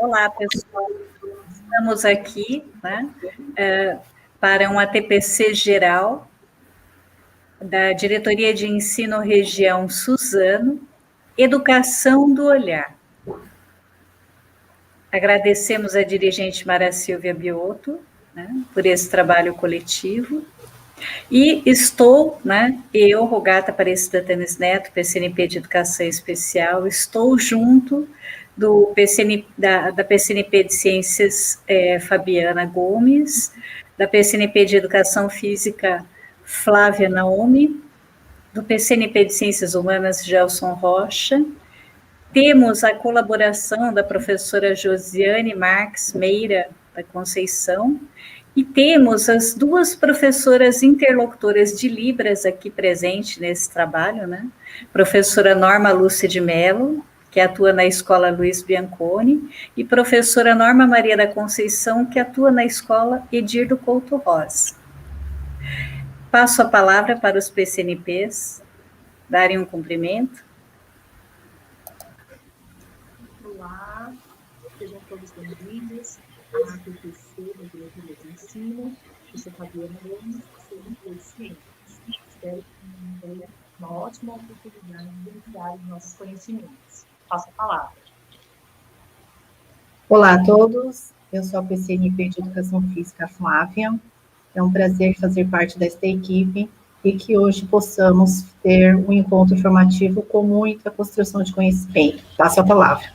Olá, pessoal. Estamos aqui, né, para um ATPC geral da Diretoria de Ensino Região Suzano, Educação do Olhar. Agradecemos a dirigente Mara Silvia Biotto, né, por esse trabalho coletivo. E estou, né, eu, Rogata Aparecida Tênis Neto, PCNP de Educação Especial, estou junto do da PCNP de Ciências Fabiana Gomes, da PCNP de Educação Física Flávia Naomi, do PCNP de Ciências Humanas Gelson Rocha. Temos a colaboração da professora Josiane Marques Meira da Conceição, e temos as duas professoras interlocutoras de Libras aqui presentes nesse trabalho, né? Professora Norma Lúcia de Mello, que atua na Escola Luiz Bianconi, e professora Norma Maria da Conceição, que atua na Escola Edir do Couto Rosa. Passo a palavra para os PCNPs darem um cumprimento. Olá, sejam todos bem-vindos à ATPC da Diretoria de Ensino. Eu sou Fabiana Gomes, PCNP de Ciências. Espero que tenha uma ótima oportunidade de ampliar os nossos conhecimentos. Passo a palavra. Olá a todos, eu sou a PCNP de Educação Física Flávia. É um prazer fazer parte desta equipe e que hoje possamos ter um encontro informativo com muita construção de conhecimento. Passo a palavra.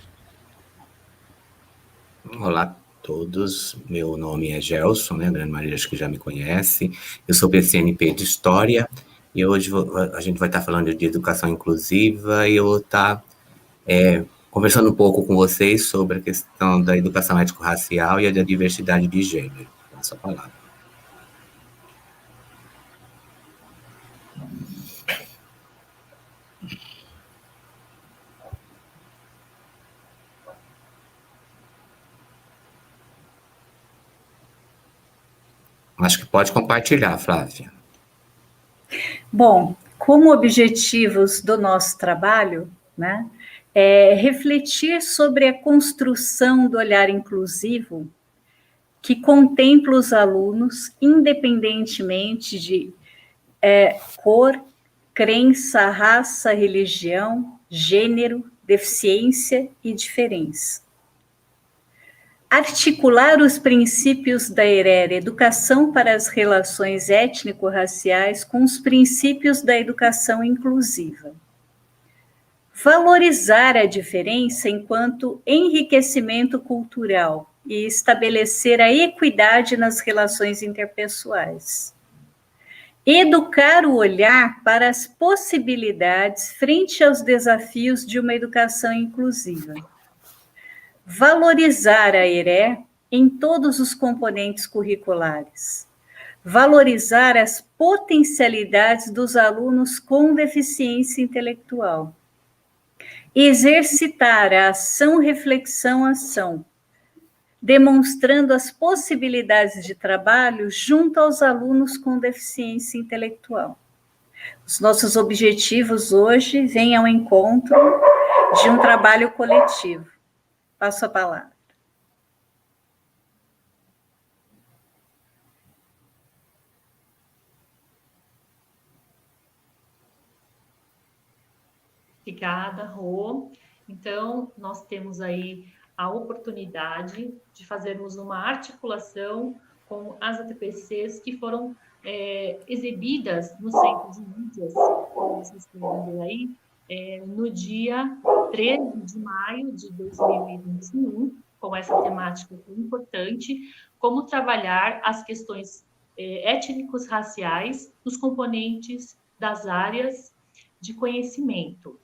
Olá a todos, meu nome é Gelson, né? A grande maioria acho que já me conhece. Eu sou PCNP de História e hoje a gente vai estar falando de educação inclusiva e eu vou estar conversando um pouco com vocês sobre a questão da educação étnico-racial e da diversidade de gênero. Passo a palavra. Acho que pode compartilhar, Flávia. Bom, como objetivos do nosso trabalho, né, é refletir sobre a construção do olhar inclusivo que contempla os alunos, independentemente de cor, crença, raça, religião, gênero, deficiência e diferença. Articular os princípios da ERER, Educação para as Relações Étnico-Raciais, com os princípios da educação inclusiva. Valorizar a diferença enquanto enriquecimento cultural e estabelecer a equidade nas relações interpessoais. Educar o olhar para as possibilidades frente aos desafios de uma educação inclusiva. Valorizar a ERE em todos os componentes curriculares. Valorizar as potencialidades dos alunos com deficiência intelectual. Exercitar a ação-reflexão-ação, demonstrando as possibilidades de trabalho junto aos alunos com deficiência intelectual. Os nossos objetivos hoje vêm ao encontro de um trabalho coletivo. Passo a palavra. Obrigada, Rô. Então, nós temos aí a oportunidade de fazermos uma articulação com as ATPCs que foram exibidas no Centro de Mídias, como vocês podem ver aí, no dia 13 de maio de 2021, com essa temática tão importante, como trabalhar as questões étnicos raciais nos componentes das áreas de conhecimento.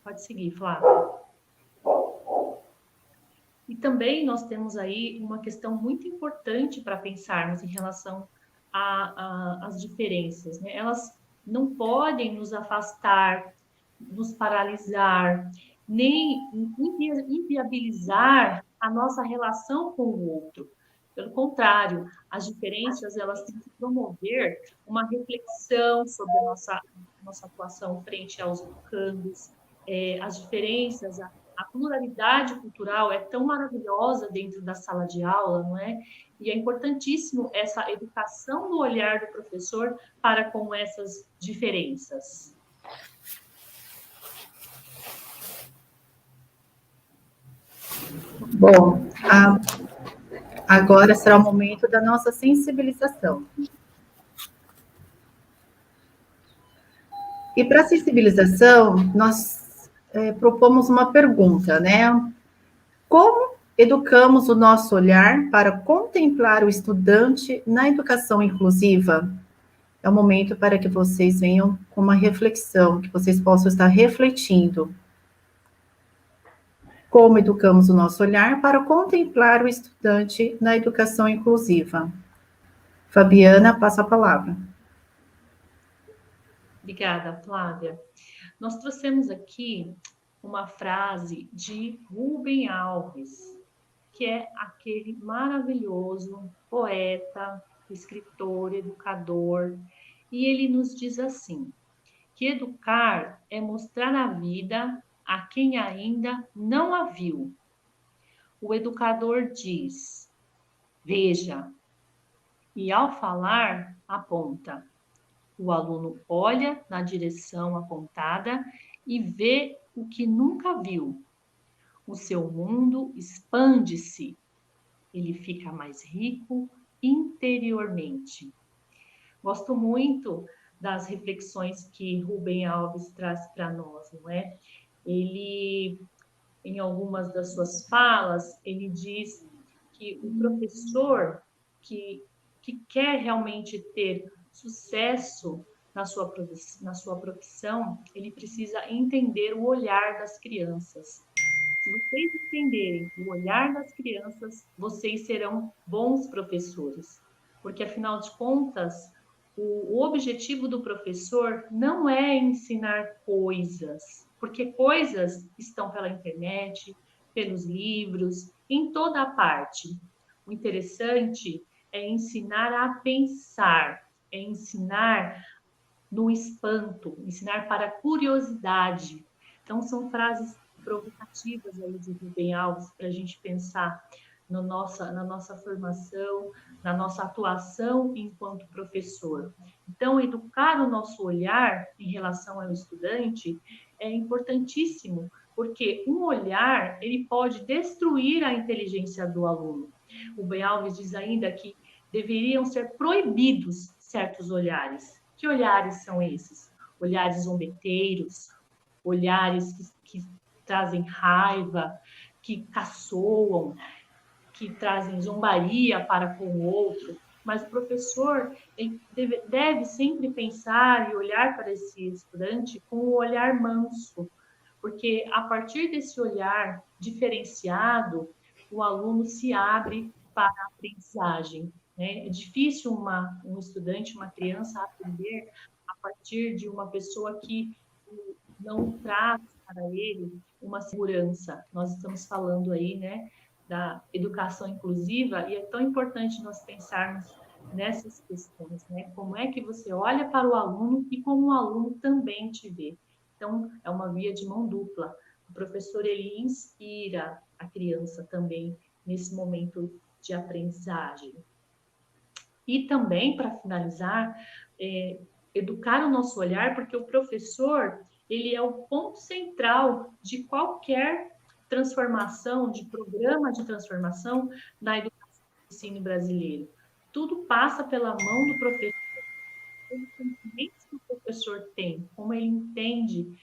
Pode seguir, Flávia. E também nós temos aí uma questão muito importante para pensarmos em relação às diferenças, né? Elas não podem nos afastar, nos paralisar, nem inviabilizar a nossa relação com o outro. Pelo contrário, as diferenças elas têm que promover uma reflexão sobre a nossa atuação frente aos educandos, as diferenças, a pluralidade cultural é tão maravilhosa dentro da sala de aula, não é? E é importantíssimo essa educação do olhar do professor para com essas diferenças. Bom, agora será o momento da nossa sensibilização. E para a sensibilização, nós propomos uma pergunta, né? Como educamos o nosso olhar para contemplar o estudante na educação inclusiva? É o momento para que vocês venham com uma reflexão, que vocês possam estar refletindo. Como educamos o nosso olhar para contemplar o estudante na educação inclusiva? Fabiana, passa a palavra. Obrigada, Flávia. Nós trouxemos aqui uma frase de Rubem Alves, que é aquele maravilhoso poeta, escritor, educador, e ele nos diz assim, que educar é mostrar a vida a quem ainda não a viu. O educador diz, veja, e ao falar, aponta. O aluno olha na direção apontada e vê o que nunca viu. O seu mundo expande-se. Ele fica mais rico interiormente. Gosto muito das reflexões que Rubem Alves traz para nós, não é? Ele, em algumas das suas falas, ele diz que o professor que quer realmente ter sucesso na sua profissão, ele precisa entender o olhar das crianças. Se vocês entenderem o olhar das crianças, vocês serão bons professores. Porque, afinal de contas, o objetivo do professor não é ensinar coisas, porque coisas estão pela internet, pelos livros, em toda a parte. O interessante é ensinar a pensar, é ensinar no espanto, ensinar para a curiosidade. Então, são frases provocativas aí de Rubem Alves para a gente pensar na nossa formação, na nossa atuação enquanto professor. Então, educar o nosso olhar em relação ao estudante é importantíssimo, porque um olhar, ele pode destruir a inteligência do aluno. O Rubem Alves diz ainda que deveriam ser proibidos certos olhares. Que olhares são esses? Olhares zombeteiros, olhares que trazem raiva, que caçoam, que trazem zombaria para com o outro. Mas o professor deve sempre pensar e olhar para esse estudante com um olhar manso, porque a partir desse olhar diferenciado, o aluno se abre para a aprendizagem. Né? É difícil um estudante, uma criança, aprender a partir de uma pessoa que não traz para ele uma segurança. Nós estamos falando aí, né, da educação inclusiva, e é tão importante nós pensarmos nessas questões, né? Como é que você olha para o aluno e como o aluno também te vê. Então, é uma via de mão dupla. O professor, ele inspira a criança também nesse momento de aprendizagem. E também, para finalizar, educar o nosso olhar, porque o professor, ele é o ponto central de qualquer transformação, de programa de transformação na educação e ensino brasileiro. Tudo passa pela mão do professor, os conhecimentos que o professor tem, como ele entende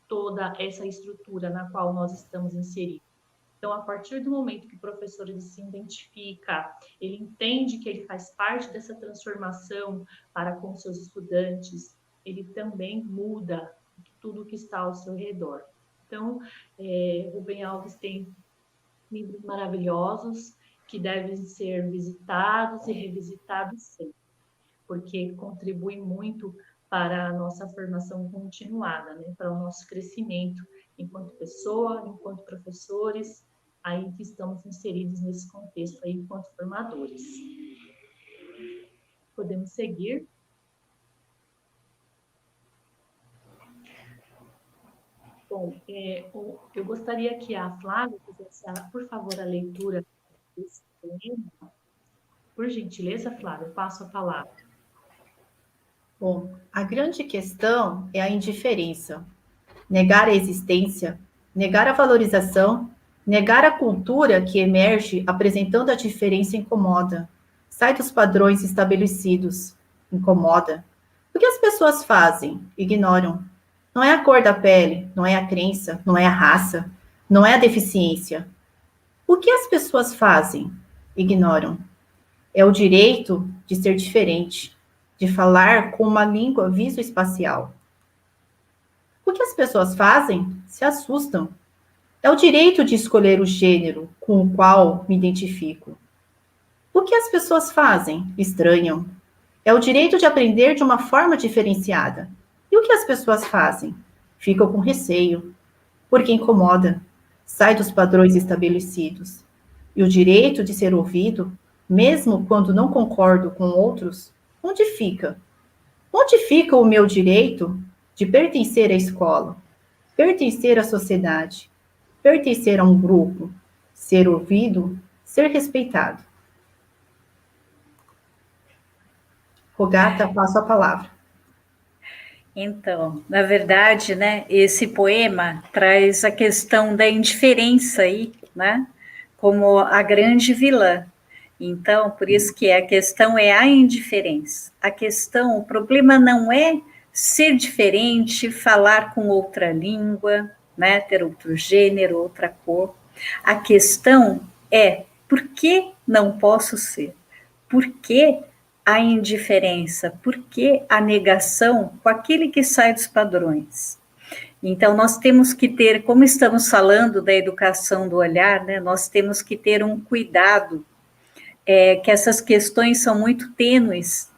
toda essa estrutura na qual nós estamos inseridos. Então, a partir do momento que o professor ele se identifica, ele entende que ele faz parte dessa transformação para com seus estudantes, ele também muda tudo que está ao seu redor. Então, Rubem Alves tem livros maravilhosos que devem ser visitados e revisitados sempre, porque contribui muito para a nossa formação continuada, né? Para o nosso crescimento enquanto pessoa, enquanto professores, aí que estamos inseridos nesse contexto aí enquanto formadores. Podemos seguir? Bom, eu gostaria que a Flávia fizesse, por favor, a leitura desse poema. Por gentileza, Flávia, passo a palavra. Bom, a grande questão é a indiferença. Negar a existência, negar a valorização, negar a cultura que emerge apresentando a diferença incomoda. Sai dos padrões estabelecidos, incomoda. O que as pessoas fazem? Ignoram. Não é a cor da pele, não é a crença, não é a raça, não é a deficiência. O que as pessoas fazem? Ignoram. É o direito de ser diferente, de falar com uma língua visoespacial. O que as pessoas fazem? Se assustam. É o direito de escolher o gênero com o qual me identifico. O que as pessoas fazem? Estranham. É o direito de aprender de uma forma diferenciada. E o que as pessoas fazem? Ficam com receio, porque incomoda, sai dos padrões estabelecidos. E o direito de ser ouvido, mesmo quando não concordo com outros, onde fica? Onde fica o meu direito de pertencer à escola, pertencer à sociedade, pertencer a um grupo, ser ouvido, ser respeitado? Rogata, passo a palavra. Então, na verdade, né, esse poema traz a questão da indiferença aí, né, como a grande vilã. Então, por isso que a questão é a indiferença. A questão, o problema não é ser diferente, falar com outra língua, né, ter outro gênero, outra cor. A questão é por que não posso ser? Por que a indiferença? Por que a negação com aquele que sai dos padrões? Então, nós temos que ter, como estamos falando da educação do olhar, né, nós temos que ter um cuidado, que essas questões são muito tênues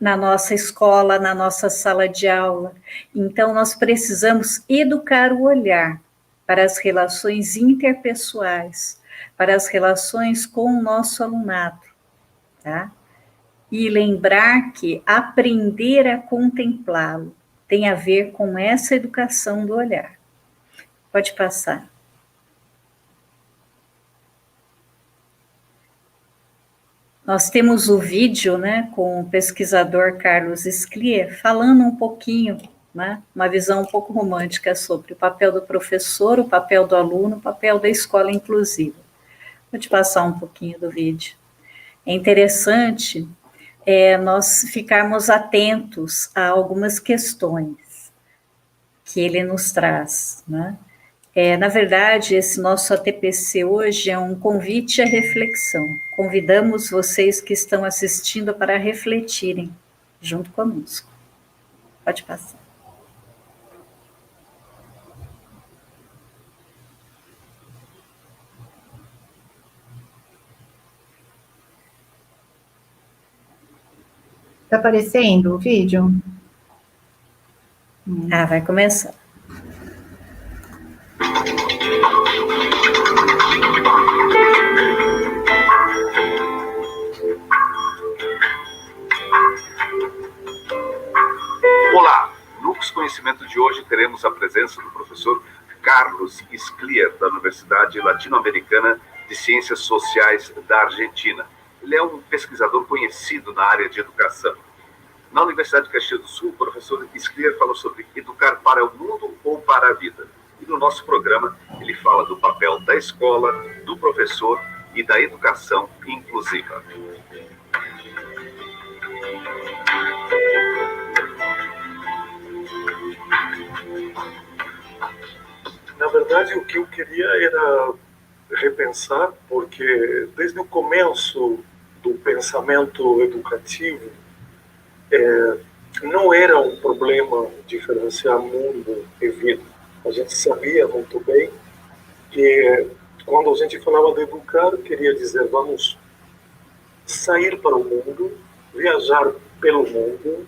na nossa escola, na nossa sala de aula. Então, nós precisamos educar o olhar para as relações interpessoais, para as relações com o nosso alunado, tá? E lembrar que aprender a contemplá-lo tem a ver com essa educação do olhar. Pode passar. Nós temos o vídeo, né, com o pesquisador Carlos Sclier, falando um pouquinho, né, uma visão um pouco romântica sobre o papel do professor, o papel do aluno, o papel da escola inclusiva. Pode passar um pouquinho do vídeo. É interessante nós ficarmos atentos a algumas questões que ele nos traz, né? Na verdade, esse nosso ATPC hoje é um convite à reflexão. Convidamos vocês que estão assistindo para refletirem junto conosco. Pode passar. Está aparecendo o vídeo? Vai começar. Olá! No Conhecimento de hoje teremos a presença do professor Carlos Sclier, da Universidade Latino-Americana de Ciências Sociais da Argentina. Ele é um pesquisador conhecido na área de educação. Na Universidade de Caxias do Sul, o professor Sclier falou sobre educar para o mundo ou para a vida. E no nosso programa, ele fala do papel da escola, do professor e da educação inclusiva. Na verdade, o que eu queria era repensar, porque desde o começo do pensamento educativo, não era um problema diferenciar mundo e vida. A gente sabia muito bem que quando a gente falava de educar, queria dizer vamos sair para o mundo, viajar pelo mundo,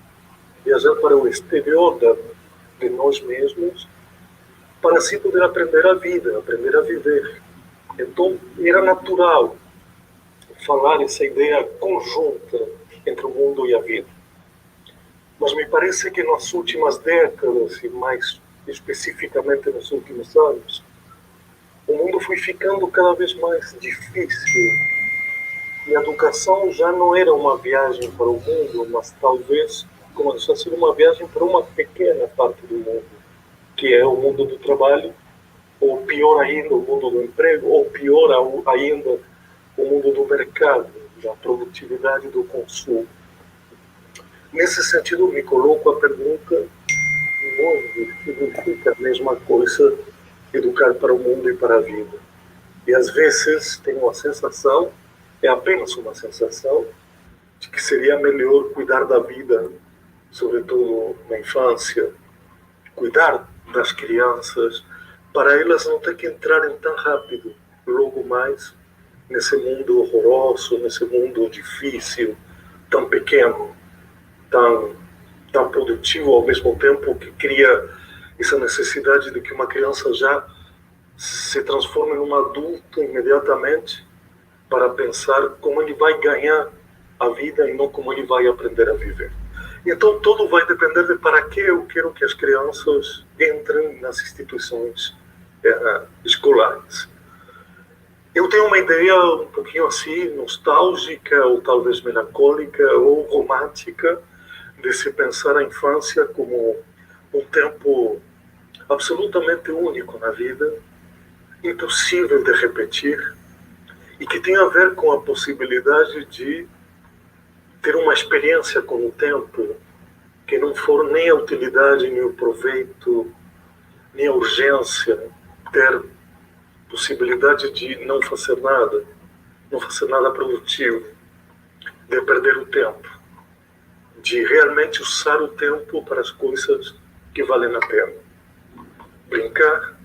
viajar para o exterior de nós mesmos, para assim poder aprender a vida, aprender a viver. Então, era natural falar essa ideia conjunta entre o mundo e a vida. Mas me parece que nas últimas décadas, e mais especificamente nos últimos anos, o mundo foi ficando cada vez mais difícil. E a educação já não era uma viagem para o mundo, mas talvez começou a ser uma viagem para uma pequena parte do mundo, que é o mundo do trabalho, ou pior ainda, o mundo do emprego, ou pior ainda, o mundo do mercado, da produtividade e do consumo. Nesse sentido, me coloco a pergunta: hoje significa a mesma coisa educar para o mundo e para a vida? E às vezes tenho a sensação, é apenas uma sensação, de que seria melhor cuidar da vida, sobretudo na infância, cuidar das crianças, para elas não ter que entrarem tão rápido, logo mais, nesse mundo horroroso, nesse mundo difícil, tão pequeno, tão produtivo, ao mesmo tempo que cria essa necessidade de que uma criança já se transforme num adulto imediatamente, para pensar como ele vai ganhar a vida e não como ele vai aprender a viver. Então, tudo vai depender de para que eu quero que as crianças entrem nas instituições escolares. Eu tenho uma ideia um pouquinho assim, nostálgica, ou talvez melancólica, ou romântica, de se pensar a infância como um tempo absolutamente único na vida, impossível de repetir, e que tem a ver com a possibilidade de ter uma experiência com o tempo que não for nem a utilidade, nem o proveito, nem a urgência, ter possibilidade de não fazer nada produtivo, de perder o tempo, de realmente usar o tempo para as coisas que valem a pena. Brincar,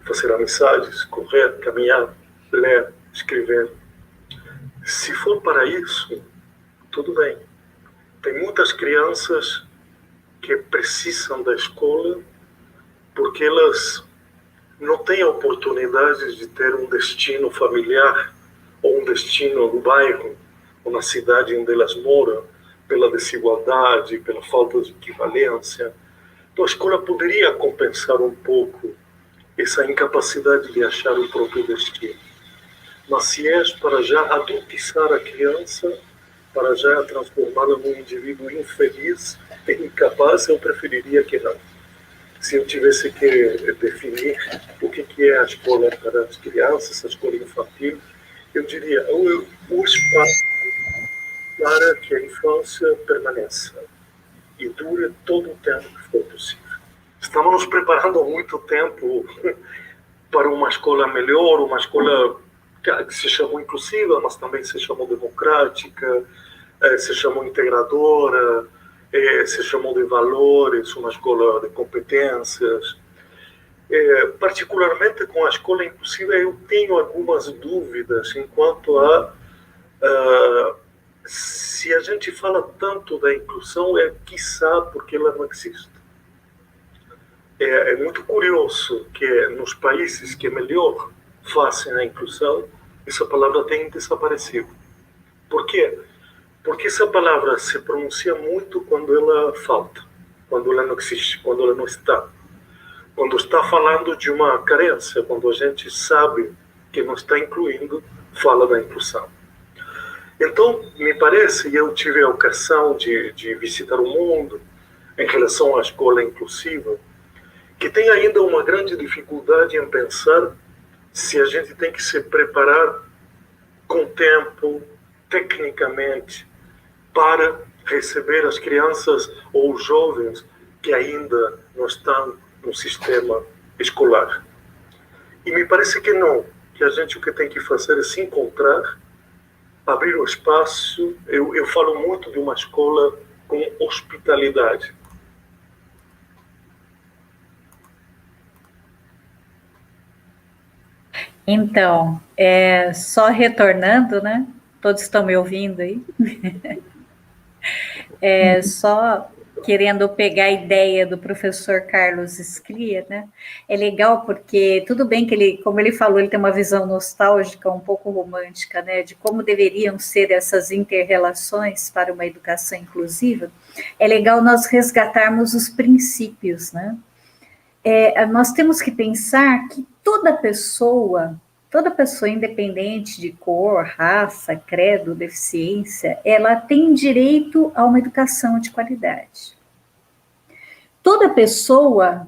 fazer amizades, correr, caminhar, ler, escrever. Se for para isso, tudo bem. Tem muitas crianças que precisam da escola porque elas não têm a oportunidade de ter um destino familiar ou um destino no bairro ou na cidade onde elas moram, pela desigualdade, pela falta de equivalência. Então a escola poderia compensar um pouco essa incapacidade de achar o próprio destino. Mas se é para já adultizar a criança, para já transformá-la num indivíduo infeliz e incapaz, eu preferiria que não. Se eu tivesse que definir o que é a escola para as crianças, a escola infantil, eu diria o espaço para que a infância permaneça e dure todo o tempo que for possível. Estamos nos preparando há muito tempo para uma escola melhor, uma escola que se chamou inclusiva, mas também se chamou democrática, se chamou integradora, se chamou de valores, uma escola de competências. Particularmente com a escola inclusiva, eu tenho algumas dúvidas enquanto a se a gente fala tanto da inclusão, quiçá porque ela não existe. É muito curioso que nos países que melhor fazem a inclusão, essa palavra tem desaparecido. Por quê? Porque essa palavra se pronuncia muito quando ela falta, quando ela não existe, quando ela não está. Quando está falando de uma carência, quando a gente sabe que não está incluindo, fala da inclusão. Então, me parece, e eu tive a ocasião de visitar o mundo em relação à escola inclusiva, que tem ainda uma grande dificuldade em pensar se a gente tem que se preparar com tempo, tecnicamente, para receber as crianças ou os jovens que ainda não estão no sistema escolar. E me parece que não, que a gente o que tem que fazer é se encontrar, abrir o espaço. Eu falo muito de uma escola com hospitalidade. Então, só retornando, né? Todos estão me ouvindo aí? Só querendo pegar a ideia do professor Carlos Scliar, né? É legal porque, tudo bem que ele, como ele falou, ele tem uma visão nostálgica, um pouco romântica, né? De como deveriam ser essas inter-relações para uma educação inclusiva. É legal nós resgatarmos os princípios, né? nós temos que pensar que toda pessoa, independente de cor, raça, credo, deficiência, ela tem direito a uma educação de qualidade. Toda pessoa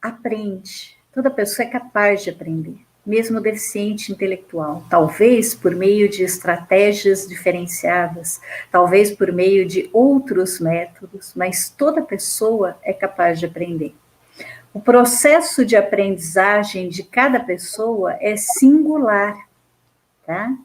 aprende, toda pessoa é capaz de aprender, mesmo deficiente intelectual, talvez por meio de estratégias diferenciadas, talvez por meio de outros métodos, mas toda pessoa é capaz de aprender. O processo de aprendizagem de cada pessoa é singular, tá?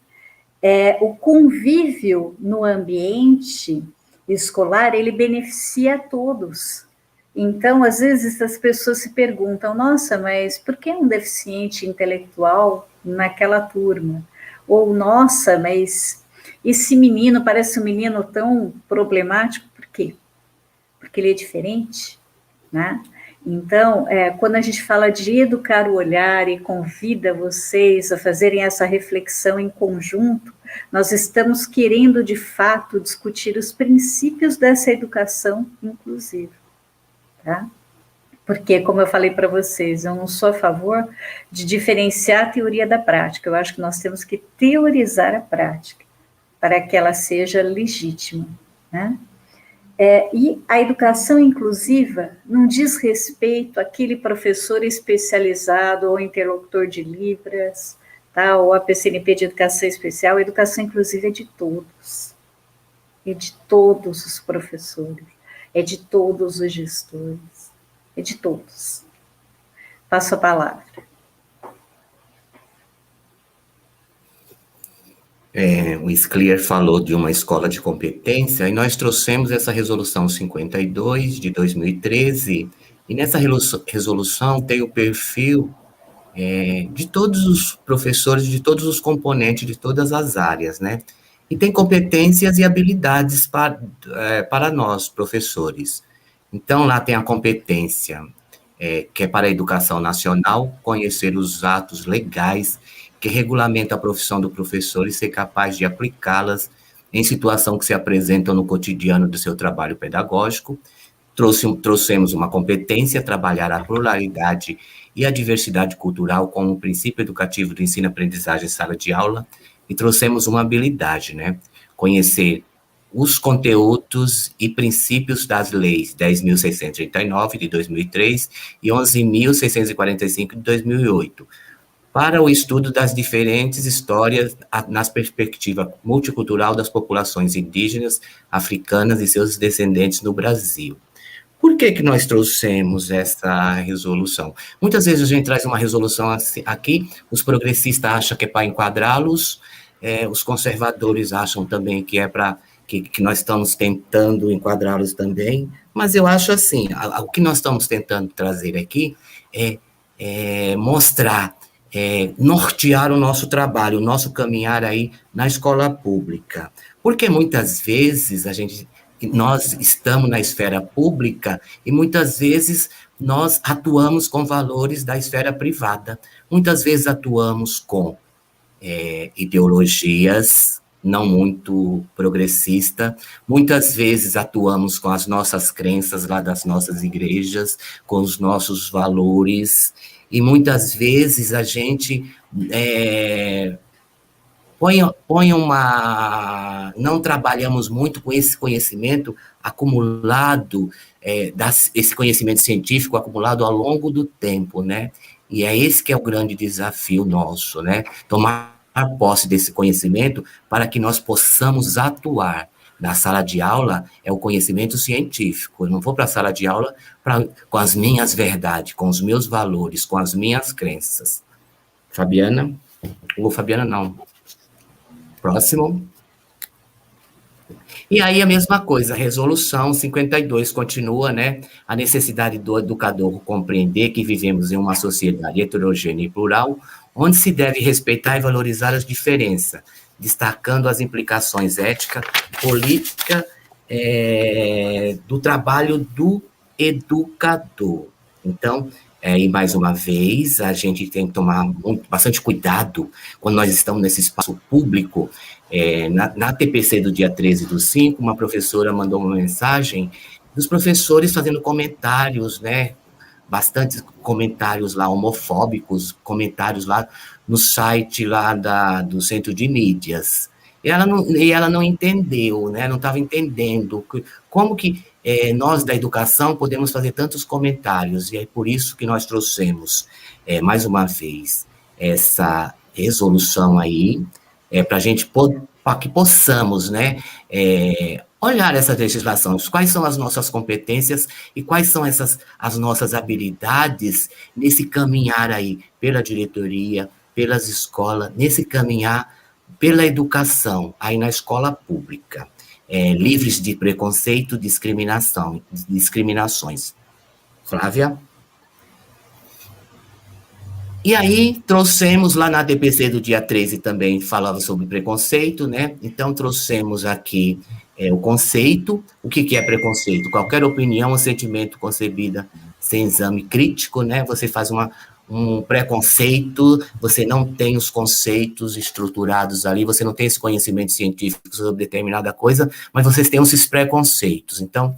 O convívio no ambiente escolar, ele beneficia a todos. Então, às vezes, as pessoas se perguntam, nossa, mas por que um deficiente intelectual naquela turma? Ou, nossa, mas esse menino parece um menino tão problemático, por quê? Porque ele é diferente, né? Então, quando a gente fala de educar o olhar e convida vocês a fazerem essa reflexão em conjunto, nós estamos querendo, de fato, discutir os princípios dessa educação inclusiva, tá? Porque, como eu falei para vocês, eu não sou a favor de diferenciar a teoria da prática, eu acho que nós temos que teorizar a prática, para que ela seja legítima, né? E a educação inclusiva não diz respeito àquele professor especializado ou interlocutor de Libras, tá? Ou a PCNP de Educação Especial. A educação inclusiva é de todos os professores, é de todos os gestores, é de todos. Passo a palavra. O Sclier falou de uma escola de competência, e nós trouxemos essa resolução 52 de 2013, e nessa resolução tem o perfil de todos os professores, de todos os componentes, de todas as áreas, né? E tem competências e habilidades para nós, professores. Então, lá tem a competência, que é para a educação nacional, conhecer os atos legais que regulamenta a profissão do professor e ser capaz de aplicá-las em situação que se apresentam no cotidiano do seu trabalho pedagógico. Trouxemos uma competência, trabalhar a pluralidade e a diversidade cultural como princípio educativo do ensino-aprendizagem em sala de aula, e trouxemos uma habilidade, né? Conhecer os conteúdos e princípios das leis 10.639 de 2003 e 11.645 de 2008, para o estudo das diferentes histórias nas perspectiva multicultural das populações indígenas, africanas e seus descendentes no Brasil. Por que nós trouxemos essa resolução? Muitas vezes a gente traz uma resolução aqui, os progressistas acham que é para enquadrá-los, os conservadores acham também que é para que nós estamos tentando enquadrá-los também, mas eu acho assim, o que nós estamos tentando trazer aqui é mostrar, nortear o nosso trabalho, o nosso caminhar aí na escola pública. Porque muitas vezes nós estamos na esfera pública e muitas vezes nós atuamos com valores da esfera privada. Muitas vezes atuamos com ideologias não muito progressistas, muitas vezes atuamos com as nossas crenças lá das nossas igrejas, com os nossos valores, e muitas vezes a gente não trabalhamos muito com esse conhecimento acumulado, esse conhecimento científico acumulado ao longo do tempo, né? E é esse que é o grande desafio nosso, né? Tomar posse desse conhecimento para que nós possamos atuar. Na sala de aula é o conhecimento científico. Eu não vou para a sala de aula com as minhas verdades, com os meus valores, com as minhas crenças. Fabiana? Ou Fabiana não. Próximo. E aí a mesma coisa, a resolução 52 continua, né? A necessidade do educador compreender que vivemos em uma sociedade heterogênea e plural, onde se deve respeitar e valorizar as diferenças, destacando as implicações ética, política, do trabalho do educador. Então, e mais uma vez, a gente tem que tomar bastante cuidado quando nós estamos nesse espaço público. Na TPC do dia 13/5, uma professora mandou uma mensagem dos professores fazendo comentários, né, bastante comentários lá homofóbicos, comentários lá no site lá do Centro de Mídias. E ela não entendeu, né? Não estava entendendo como que nós da educação podemos fazer tantos comentários, e é por isso que nós trouxemos, mais uma vez, essa resolução aí, para a gente para que possamos, né, olhar essas legislações, quais são as nossas competências e quais são as nossas habilidades nesse caminhar aí pela diretoria, pelas escolas, nesse caminhar pela educação aí na escola pública, livres de preconceito, discriminações. Flávia? E aí, trouxemos lá na DPC do dia 13 também, falava sobre preconceito, né? Então, trouxemos aqui o conceito. O que é preconceito? Qualquer opinião ou sentimento concebida sem exame crítico, né? Você faz um preconceito, você não tem os conceitos estruturados ali, você não tem esse conhecimento científico sobre determinada coisa, mas vocês têm esses preconceitos. Então,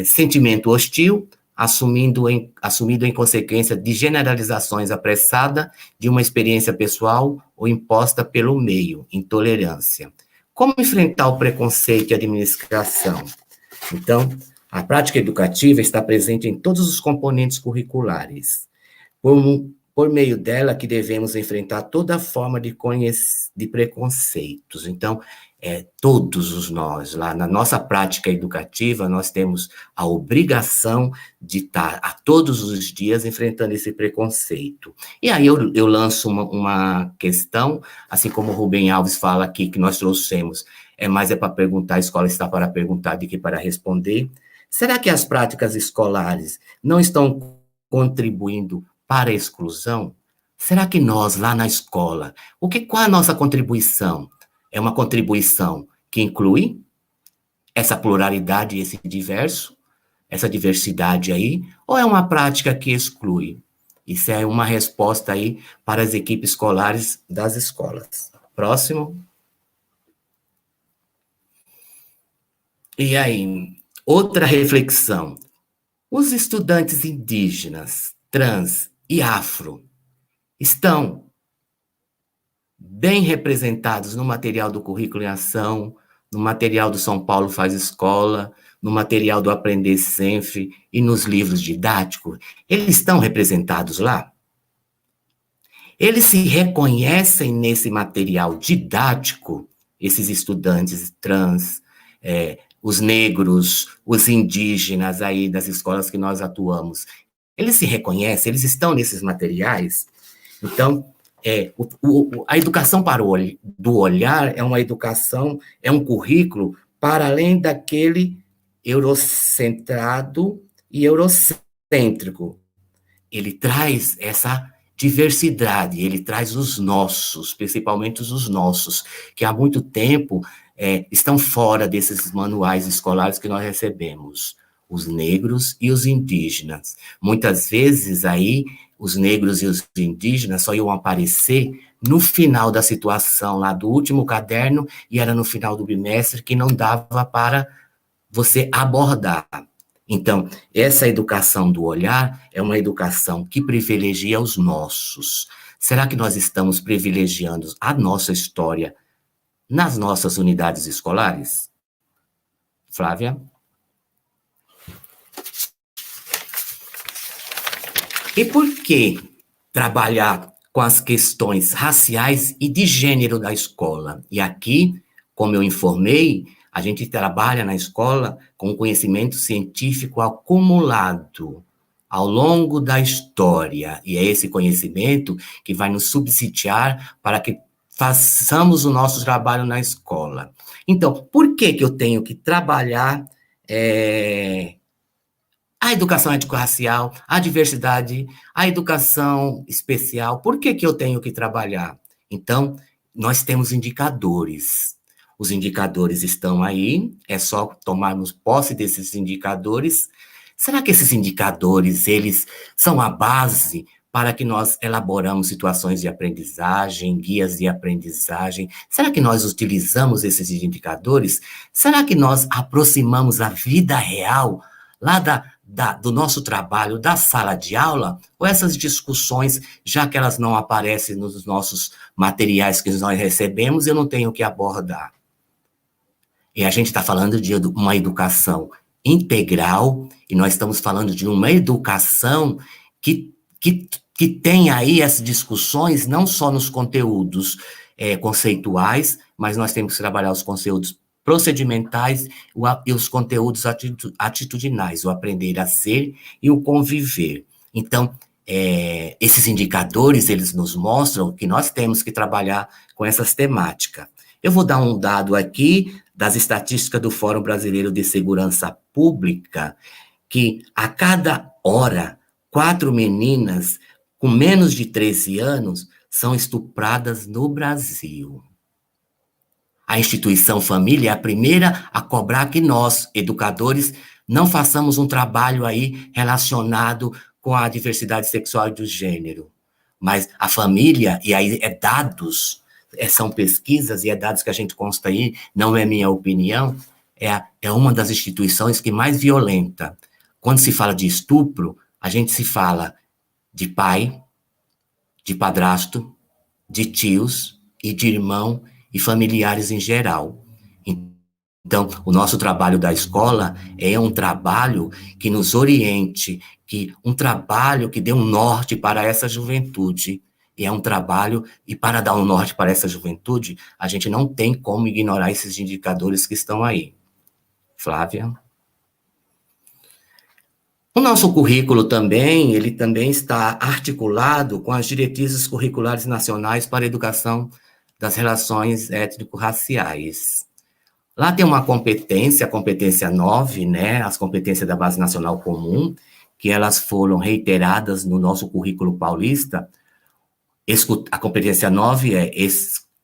sentimento hostil, assumido em consequência de generalizações apressadas de uma experiência pessoal ou imposta pelo meio, intolerância. Como enfrentar o preconceito e a administração? Então, a prática educativa está presente em todos os componentes curriculares. Por meio dela que devemos enfrentar toda forma de preconceitos. Então, todos nós, lá na nossa prática educativa, nós temos a obrigação de estar a todos os dias enfrentando esse preconceito. E aí eu lanço uma questão, assim como o Rubem Alves fala aqui, que nós trouxemos, mais para perguntar, a escola está para perguntar do que para responder. Será que as práticas escolares não estão contribuindo para a exclusão? Será que nós, lá na escola, qual é a nossa contribuição? É uma contribuição que inclui essa pluralidade e esse diverso, essa diversidade aí, ou é uma prática que exclui? Isso é uma resposta aí para as equipes escolares das escolas. Próximo. E aí, outra reflexão. Os estudantes indígenas, trans e afro estão bem representados no material do Currículo em Ação, no material do São Paulo Faz Escola, no material do Aprender Sempre e nos livros didáticos? Eles estão representados lá? Eles se reconhecem nesse material didático, esses estudantes trans, os negros, os indígenas aí das escolas que nós atuamos? Eles se reconhecem? Eles estão nesses materiais? Então, a educação do olhar é uma educação, é um currículo para além daquele eurocentrado e eurocêntrico. Ele traz essa diversidade, ele traz os nossos, principalmente os nossos, que há muito tempo estão fora desses manuais escolares que nós recebemos, os negros e os indígenas. Muitas vezes aí, os negros e os indígenas só iam aparecer no final da situação, lá do último caderno, e era no final do bimestre que não dava para você abordar. Então, essa educação do olhar é uma educação que privilegia os nossos. Será que nós estamos privilegiando a nossa história nas nossas unidades escolares? Flávia? E por que trabalhar com as questões raciais e de gênero da escola? E aqui, como eu informei, a gente trabalha na escola com conhecimento científico acumulado ao longo da história, e é esse conhecimento que vai nos subsidiar para que façamos o nosso trabalho na escola. Então, por que eu tenho que trabalhar a educação étnico-racial, a diversidade, a educação especial? Por que eu tenho que trabalhar? Então, nós temos indicadores. Os indicadores estão aí, é só tomarmos posse desses indicadores. Será que esses indicadores, eles são a base para que nós elaboramos situações de aprendizagem, guias de aprendizagem? Será que nós utilizamos esses indicadores? Será que nós aproximamos a vida real lá do nosso trabalho, da sala de aula, ou essas discussões, já que elas não aparecem nos nossos materiais que nós recebemos, eu não tenho que abordar. E a gente está falando de uma educação integral, e nós estamos falando de uma educação que tem aí essas discussões, não só nos conteúdos conceituais, mas nós temos que trabalhar os conteúdos procedimentais e os conteúdos atitudinais, o aprender a ser e o conviver. Então, esses indicadores, eles nos mostram que nós temos que trabalhar com essas temáticas. Eu vou dar um dado aqui das estatísticas do Fórum Brasileiro de Segurança Pública, que a cada hora, 4 meninas com menos de 13 anos são estupradas no Brasil. A instituição família é a primeira a cobrar que nós, educadores, não façamos um trabalho aí relacionado com a diversidade sexual e do gênero. Mas a família, e aí dados, são pesquisas e dados que a gente consta aí, não é minha opinião, é uma das instituições que mais violenta. Quando se fala de estupro, a gente se fala de pai, de padrasto, de tios e de irmão e familiares em geral. Então, o nosso trabalho da escola é um trabalho que nos oriente, um trabalho que dê um norte para essa juventude. E é um trabalho, e para dar um norte para essa juventude, a gente não tem como ignorar esses indicadores que estão aí. Flávia? O nosso currículo também, ele também está articulado com as diretrizes curriculares nacionais para a educação das relações étnico-raciais. Lá tem uma competência, a competência 9, né, as competências da Base Nacional Comum, que elas foram reiteradas no nosso currículo paulista. A competência 9 é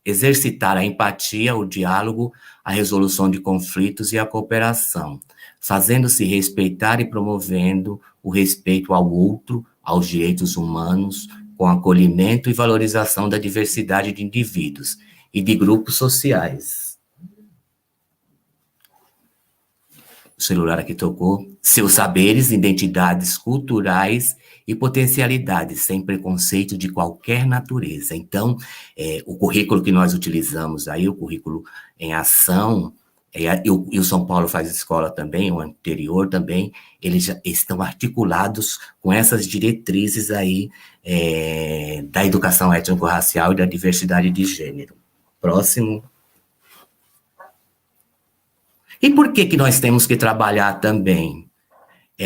exercitar a empatia, o diálogo, a resolução de conflitos e a cooperação, fazendo-se respeitar e promovendo o respeito ao outro, aos direitos humanos, com acolhimento e valorização da diversidade de indivíduos e de grupos sociais. O celular aqui tocou. Seus saberes, identidades culturais e potencialidades, sem preconceito de qualquer natureza. Então, o currículo que nós utilizamos aí, o currículo em ação, e o São Paulo Faz Escola também, o anterior também, eles já estão articulados com essas diretrizes aí da educação étnico-racial e da diversidade de gênero. Próximo. E por que nós temos que trabalhar também?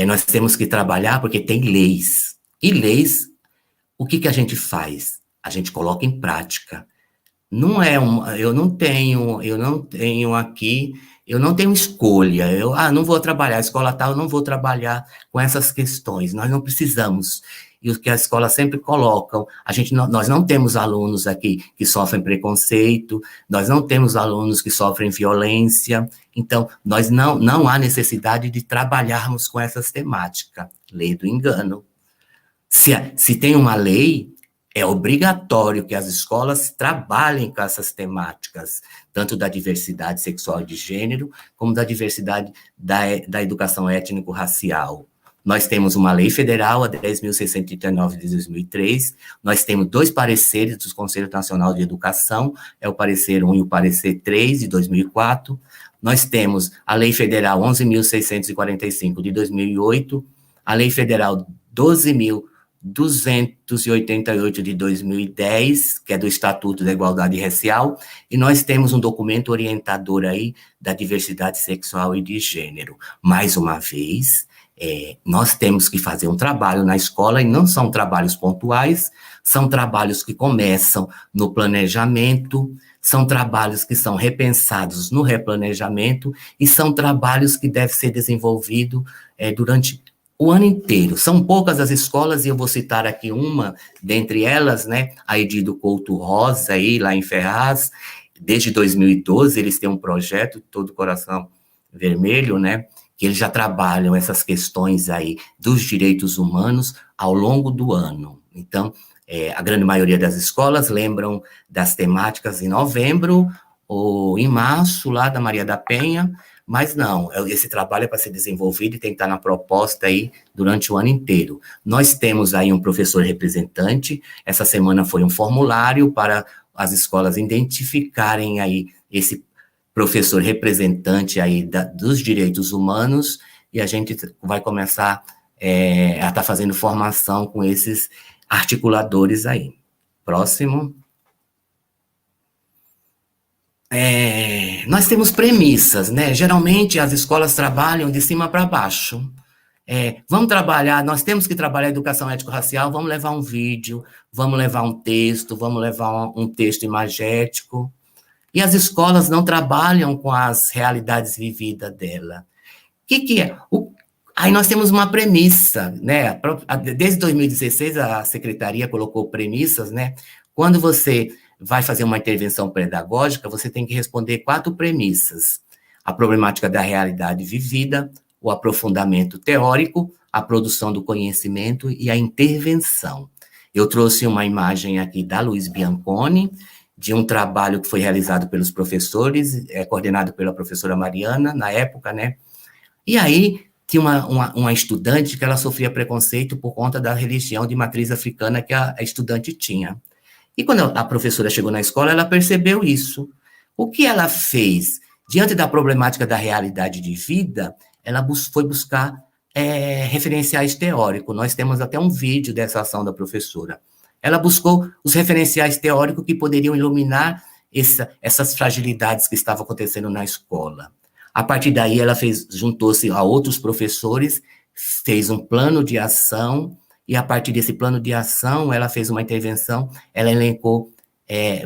Nós temos que trabalhar porque tem leis. E leis, o que a gente faz? A gente coloca em prática. Não é eu não tenho aqui, eu não tenho escolha. Não vou trabalhar, a escola tal, eu não vou trabalhar com essas questões. Nós não precisamos. E o que a escola sempre colocam, nós não temos alunos aqui que sofrem preconceito, nós não temos alunos que sofrem violência, então não há necessidade de trabalharmos com essas temáticas. Lei do engano. Se tem uma lei, é obrigatório que as escolas trabalhem com essas temáticas, tanto da diversidade sexual e de gênero, como da diversidade da educação étnico-racial. Nós temos uma lei federal, a 10.639 de 2003, nós temos 2 pareceres do Conselho Nacional de Educação, é o parecer 1 e o parecer 3 de 2004, nós temos a lei federal 11.645 de 2008, a lei federal 12.288 de 2010, que é do Estatuto da Igualdade Racial, e nós temos um documento orientador aí da diversidade sexual e de gênero. Mais uma vez, nós temos que fazer um trabalho na escola, e não são trabalhos pontuais, são trabalhos que começam no planejamento, são trabalhos que são repensados no replanejamento, e são trabalhos que devem ser desenvolvidos durante o ano inteiro. São poucas as escolas, e eu vou citar aqui uma, dentre elas, né, a Edido Couto Rosa, aí, lá em Ferraz, desde 2012, eles têm um projeto, Todo Coração Vermelho, né, que eles já trabalham essas questões aí dos direitos humanos ao longo do ano. Então, a grande maioria das escolas lembram das temáticas em novembro ou em março, lá da Maria da Penha, Mas não, esse trabalho é para ser desenvolvido e tem que estar na proposta aí durante o ano inteiro. Nós temos aí um professor representante, essa semana foi um formulário para as escolas identificarem aí esse professor representante aí dos direitos humanos, e a gente vai começar a estar fazendo formação com esses articuladores aí. Próximo. Nós temos premissas, né? Geralmente as escolas trabalham de cima para baixo. Vamos trabalhar, nós temos que trabalhar a educação étnico-racial, vamos levar um vídeo, vamos levar um texto, vamos levar um texto imagético. E as escolas não trabalham com as realidades vividas dela. O que é? Aí nós temos uma premissa, né? Desde 2016, a Secretaria colocou premissas, né? Quando você vai fazer uma intervenção pedagógica, você tem que responder 4 premissas. A problemática da realidade vivida, o aprofundamento teórico, a produção do conhecimento e a intervenção. Eu trouxe uma imagem aqui da Luiz Bianconi, de um trabalho que foi realizado pelos professores, coordenado pela professora Mariana, na época, né? E aí, tinha uma estudante que ela sofria preconceito por conta da religião de matriz africana que a estudante tinha. E quando a professora chegou na escola, ela percebeu isso. O que ela fez? Diante da problemática da realidade de vida, ela foi buscar referenciais teóricos. Nós temos até um vídeo dessa ação da professora. Ela buscou os referenciais teóricos que poderiam iluminar essas fragilidades que estavam acontecendo na escola. A partir daí, ela juntou-se a outros professores, fez um plano de ação, e a partir desse plano de ação, ela fez uma intervenção, ela elencou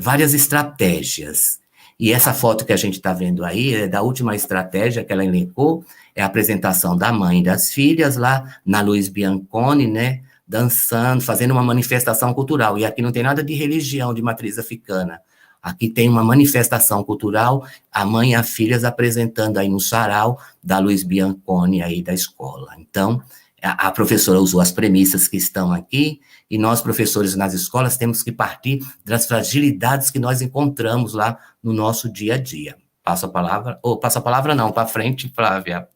várias estratégias. E essa foto que a gente está vendo aí, é da última estratégia que ela elencou, é a apresentação da mãe e das filhas, lá na Luiz Bianconi, né, dançando, fazendo uma manifestação cultural. E aqui não tem nada de religião de matriz africana. Aqui tem uma manifestação cultural, a mãe e as filhas apresentando aí no sarau da Luiz Bianconi aí da escola. Então, a professora usou as premissas que estão aqui, e nós, professores nas escolas, temos que partir das fragilidades que nós encontramos lá no nosso dia a dia. Passo a palavra não, para frente, Flávia.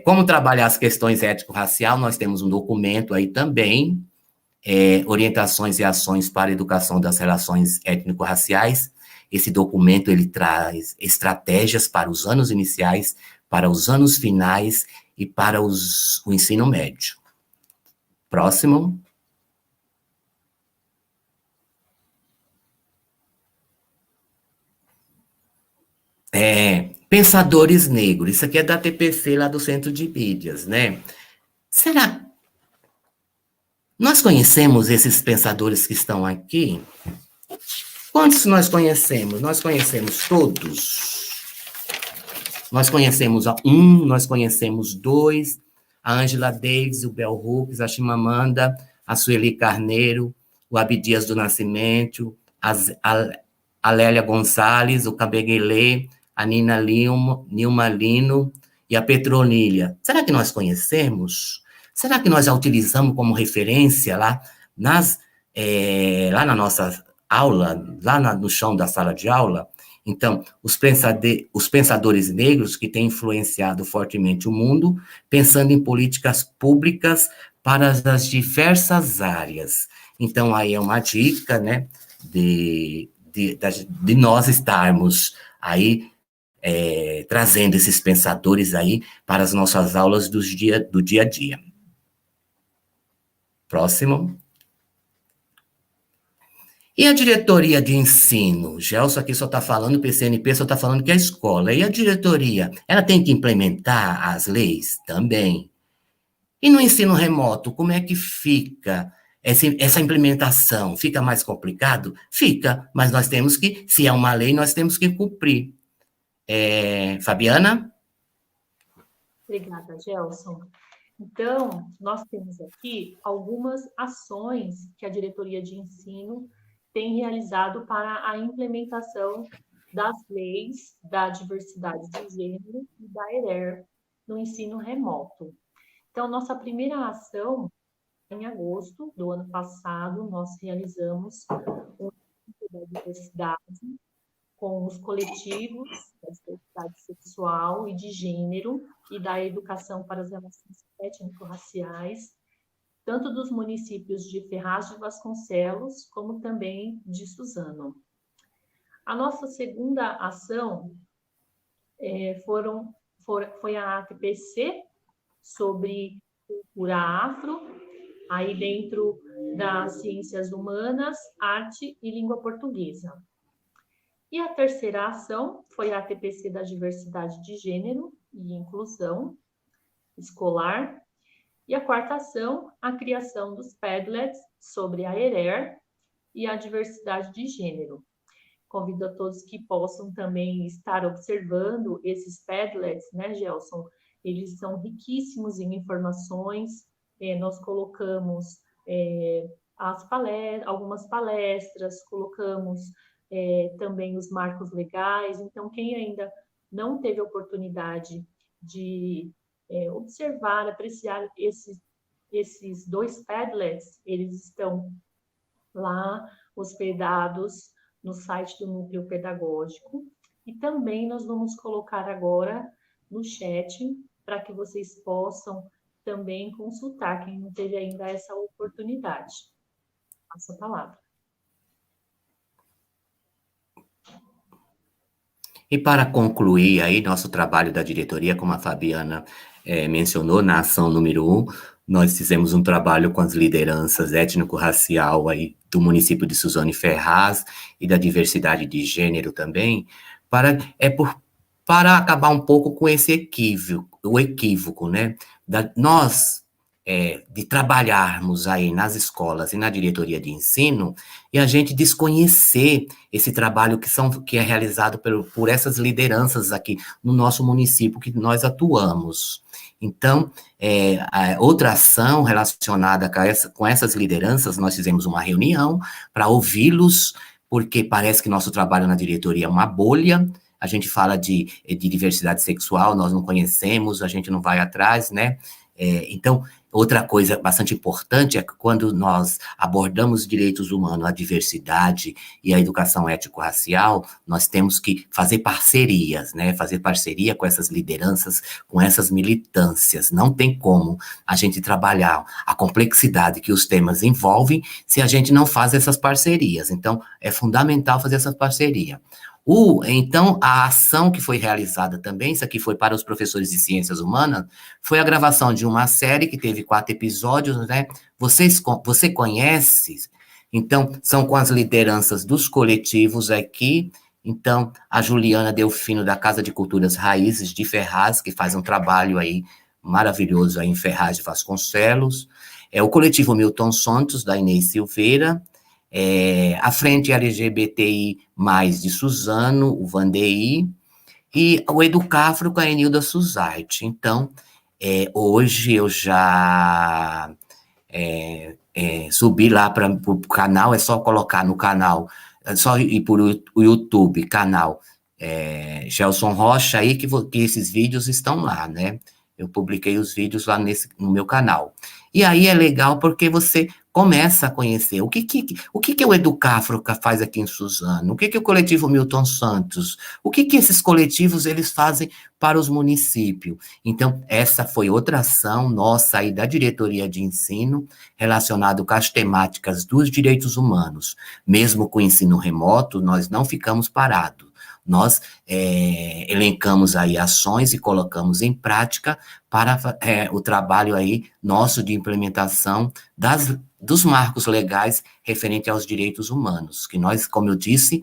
Como trabalhar as questões étnico-racial, nós temos um documento aí também, orientações e ações para a educação das relações étnico-raciais. Esse documento, ele traz estratégias para os anos iniciais, para os anos finais e para o ensino médio. Próximo. Pensadores negros. Isso aqui é da TPC, lá do Centro de Mídias, né? Será? Nós conhecemos esses pensadores que estão aqui? Quantos nós conhecemos? Nós conhecemos todos. Nós conhecemos nós conhecemos 2, a Angela Davis, o Bell Hooks, a Chimamanda, a Sueli Carneiro, o Abdias do Nascimento, a Lélia Gonçalves, o Kabengele, a Nilma Lino e a Petronilha. Será que nós conhecemos? Será que nós já utilizamos como referência lá na nossa aula, lá no chão da sala de aula? Então, os pensadores negros que têm influenciado fortemente o mundo, pensando em políticas públicas para as diversas áreas. Então, aí é uma dica, né, de nós estarmos aí trazendo esses pensadores aí para as nossas aulas do dia a dia. Próximo. E a diretoria de ensino? Gelson aqui só está falando, o PCNP só está falando que é a escola. E a diretoria, ela tem que implementar as leis? Também. E no ensino remoto, como é que fica essa implementação? Fica mais complicado? Fica, mas nós temos que, se é uma lei, nós temos que cumprir. Fabiana? Obrigada, Gelson. Então, nós temos aqui algumas ações que a diretoria de ensino tem realizado para a implementação das leis da diversidade de gênero e da ERER no ensino remoto. Então, nossa primeira ação, em agosto do ano passado, nós realizamos um evento da diversidade com os coletivos da diversidade sexual e de gênero e da educação para as relações étnico-raciais, tanto dos municípios de Ferraz de Vasconcelos, como também de Suzano. A nossa segunda ação foi a ATPC sobre cultura afro, aí dentro das ciências humanas, arte e língua portuguesa. E a terceira ação foi a ATPC da diversidade de gênero e inclusão escolar. E a quarta ação, a criação dos Padlets sobre a ERER e a diversidade de gênero. Convido a todos que possam também estar observando esses Padlets, né, Gelson? Eles são riquíssimos em informações. Nós colocamos algumas palestras, colocamos também os marcos legais. Então, quem ainda não teve a oportunidade de observar, apreciar esses 2 Padlets, eles estão lá hospedados no site do Núcleo Pedagógico. E também nós vamos colocar agora no chat para que vocês possam também consultar, quem não teve ainda essa oportunidade. Passo a palavra. E para concluir aí nosso trabalho da diretoria, como a Fabiana mencionou, na ação número 1, nós fizemos um trabalho com as lideranças étnico-racial aí do município de Suzano e Ferraz e da diversidade de gênero também, para acabar um pouco com esse equívoco, né? Nós de trabalharmos aí nas escolas e na diretoria de ensino e a gente desconhecer esse trabalho que é realizado por essas lideranças aqui no nosso município que nós atuamos. Então, outra ação relacionada com essas lideranças, nós fizemos uma reunião para ouvi-los, porque parece que nosso trabalho na diretoria é uma bolha. A gente fala de diversidade sexual, nós não conhecemos, a gente não vai atrás, né? Então, outra coisa bastante importante é que quando nós abordamos direitos humanos, a diversidade e a educação étnico-racial, nós temos que fazer parcerias, né? Fazer parceria com essas lideranças, com essas militâncias. Não tem como a gente trabalhar a complexidade que os temas envolvem se a gente não faz essas parcerias. Então, é fundamental fazer essa parceria. Então, a ação que foi realizada também, isso aqui foi para os professores de ciências humanas, foi a gravação de uma série que teve 4 episódios, né? Você conhece? Então, são com as lideranças dos coletivos aqui. Então, a Juliana Delfino, da Casa de Culturas Raízes de Ferraz, que faz um trabalho aí maravilhoso aí em Ferraz de Vasconcelos. O coletivo Milton Santos, da Inês Silveira. A Frente LGBTI+, de Suzano, o Vandei, e o Educafro com a Enilda Suzarte. Então, hoje eu já subi lá para o canal, é só colocar no canal, é só ir por o YouTube, canal Gelson Rocha, aí que esses vídeos estão lá, né? Eu publiquei os vídeos lá no meu canal. E aí é legal porque você começa a conhecer o que o Educafro faz aqui em Suzano, o que o coletivo Milton Santos, o que esses coletivos eles fazem para os municípios. Então, essa foi outra ação nossa aí da diretoria de ensino relacionada com as temáticas dos direitos humanos. Mesmo com o ensino remoto, nós não ficamos parados. Nós elencamos aí ações e colocamos em prática para o trabalho aí nosso de implementação dos marcos legais referente aos direitos humanos, que nós, como eu disse,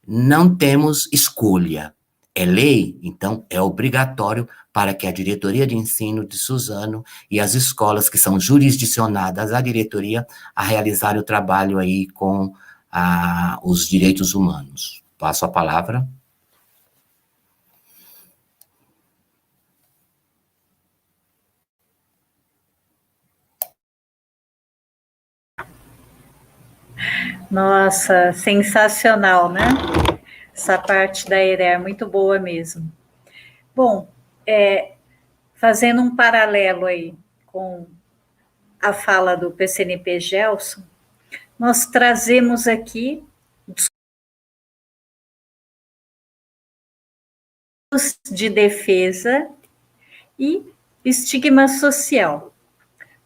não temos escolha. É lei, então é obrigatório para que a diretoria de ensino de Suzano e as escolas que são jurisdicionadas à diretoria a realizar o trabalho aí com os direitos humanos. Passo a palavra. Nossa, sensacional, né? Essa parte da ERER, muito boa mesmo. Bom, fazendo um paralelo aí com a fala do PCNP Gelson, nós trazemos aqui de defesa e estigma social.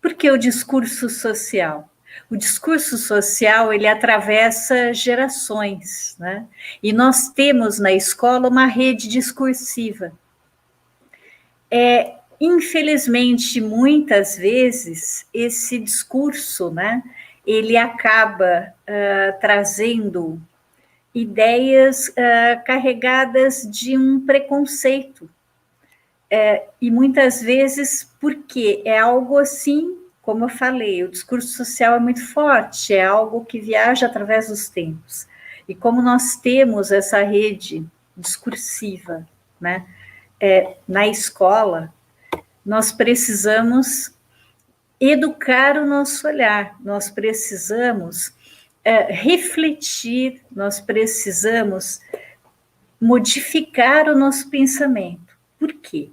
Por que o discurso social? O discurso social, ele atravessa gerações, né? E nós temos na escola uma rede discursiva. Infelizmente, muitas vezes, esse discurso, né, ele acaba trazendo ideias carregadas de um preconceito. E muitas vezes, porque é algo assim, como eu falei, o discurso social é muito forte, é algo que viaja através dos tempos. E como nós temos essa rede discursiva, né, na escola, nós precisamos educar o nosso olhar, nós precisamos refletir, nós precisamos modificar o nosso pensamento. Por quê?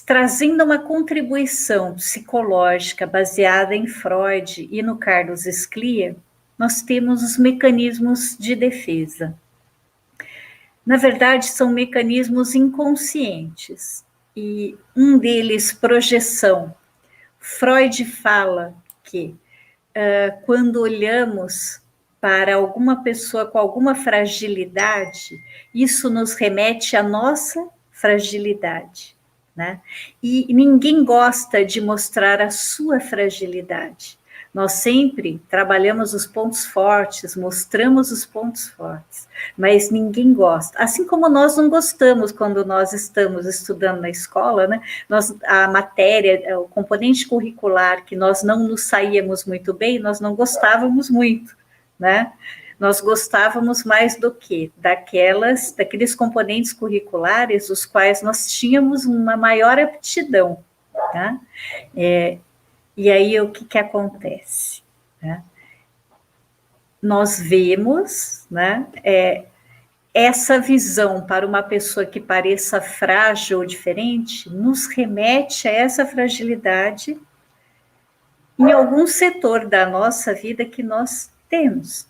Trazendo uma contribuição psicológica baseada em Freud e no Carlos Scliar, nós temos os mecanismos de defesa. Na verdade, são mecanismos inconscientes, e um deles, projeção. Freud fala que quando olhamos para alguma pessoa com alguma fragilidade, isso nos remete à nossa fragilidade, né? E ninguém gosta de mostrar a sua fragilidade. Nós sempre trabalhamos os pontos fortes, mostramos os pontos fortes, mas ninguém gosta. Assim como nós não gostamos quando nós estamos estudando na escola, né? A matéria, o componente curricular que nós não nos saíamos muito bem, nós não gostávamos muito, né? Nós gostávamos mais do que? Daqueles componentes curriculares os quais nós tínhamos uma maior aptidão, tá? E aí, o que acontece? Né? Nós vemos, né, essa visão para uma pessoa que pareça frágil ou diferente, nos remete a essa fragilidade em algum setor da nossa vida que nós temos.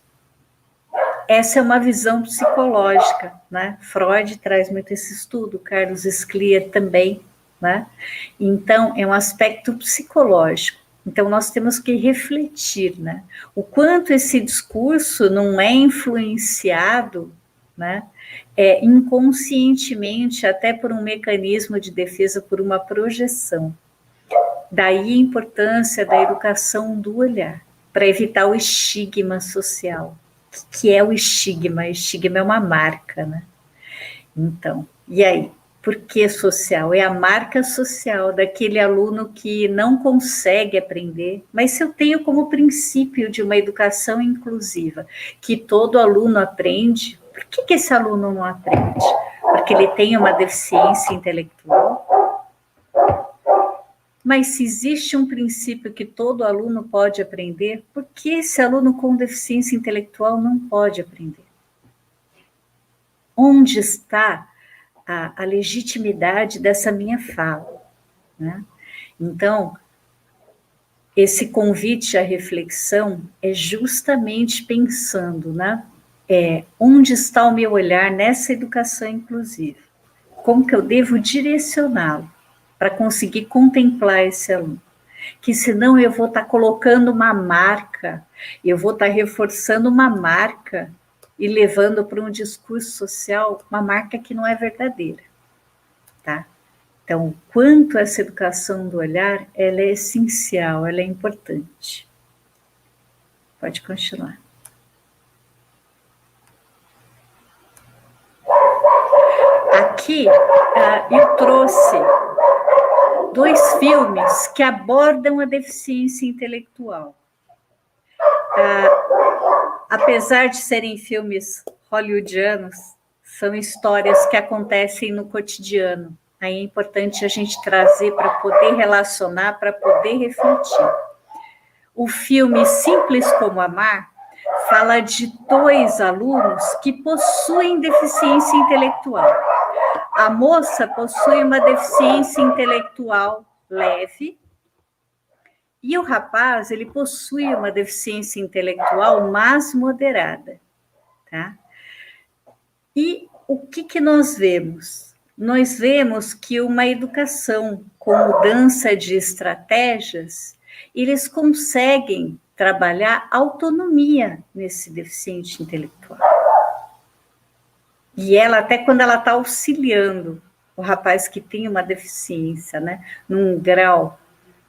Essa é uma visão psicológica, né? Freud traz muito esse estudo, Carlos Scliar também, né? Então, é um aspecto psicológico. Então, nós temos que refletir, né? O quanto esse discurso não é influenciado, né? Inconscientemente, até por um mecanismo de defesa, por uma projeção. Daí a importância da educação do olhar, para evitar o estigma social. O que é o estigma? O estigma é uma marca, né? Então, e aí? Por que social? É a marca social daquele aluno que não consegue aprender, mas se eu tenho como princípio de uma educação inclusiva, que todo aluno aprende, por que esse aluno não aprende? Porque ele tem uma deficiência intelectual? Mas se existe um princípio que todo aluno pode aprender, por que esse aluno com deficiência intelectual não pode aprender? Onde está a legitimidade dessa minha fala, né? Então, esse convite à reflexão é justamente pensando, né? Onde está o meu olhar nessa educação inclusiva? Como que eu devo direcioná-lo para conseguir contemplar esse aluno? Que senão eu vou estar colocando uma marca, eu vou estar reforçando uma marca e levando para um discurso social uma marca que não é verdadeira, tá? Então, quanto essa educação do olhar, ela é essencial, ela é importante. Pode continuar. Aqui, eu trouxe 2 filmes que abordam a deficiência intelectual. Apesar de serem filmes hollywoodianos, são histórias que acontecem no cotidiano. Aí é importante a gente trazer para poder relacionar, para poder refletir. O filme Simples como Amar fala de 2 alunos que possuem deficiência intelectual. A moça possui uma deficiência intelectual leve, e o rapaz, ele possui uma deficiência intelectual mais moderada, tá? E o que nós vemos? nós vemos que uma educação com mudança de estratégias, eles conseguem trabalhar autonomia nesse deficiente intelectual. E ela, até quando ela está auxiliando o rapaz que tem uma deficiência, né, num grau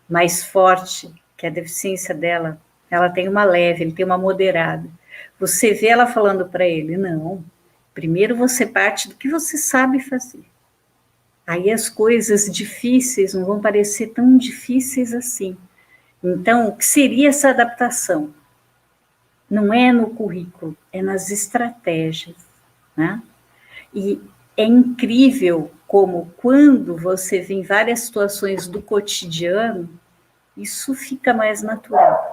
mais forte, que a deficiência dela, ela tem uma leve, ele tem uma moderada. Você vê ela falando para ele, não, primeiro você parte do que você sabe fazer. Aí as coisas difíceis não vão parecer tão difíceis assim. Então, o que seria essa adaptação? Não é no currículo, é nas estratégias, né? E é incrível como, quando você vê em várias situações do cotidiano, isso fica mais natural.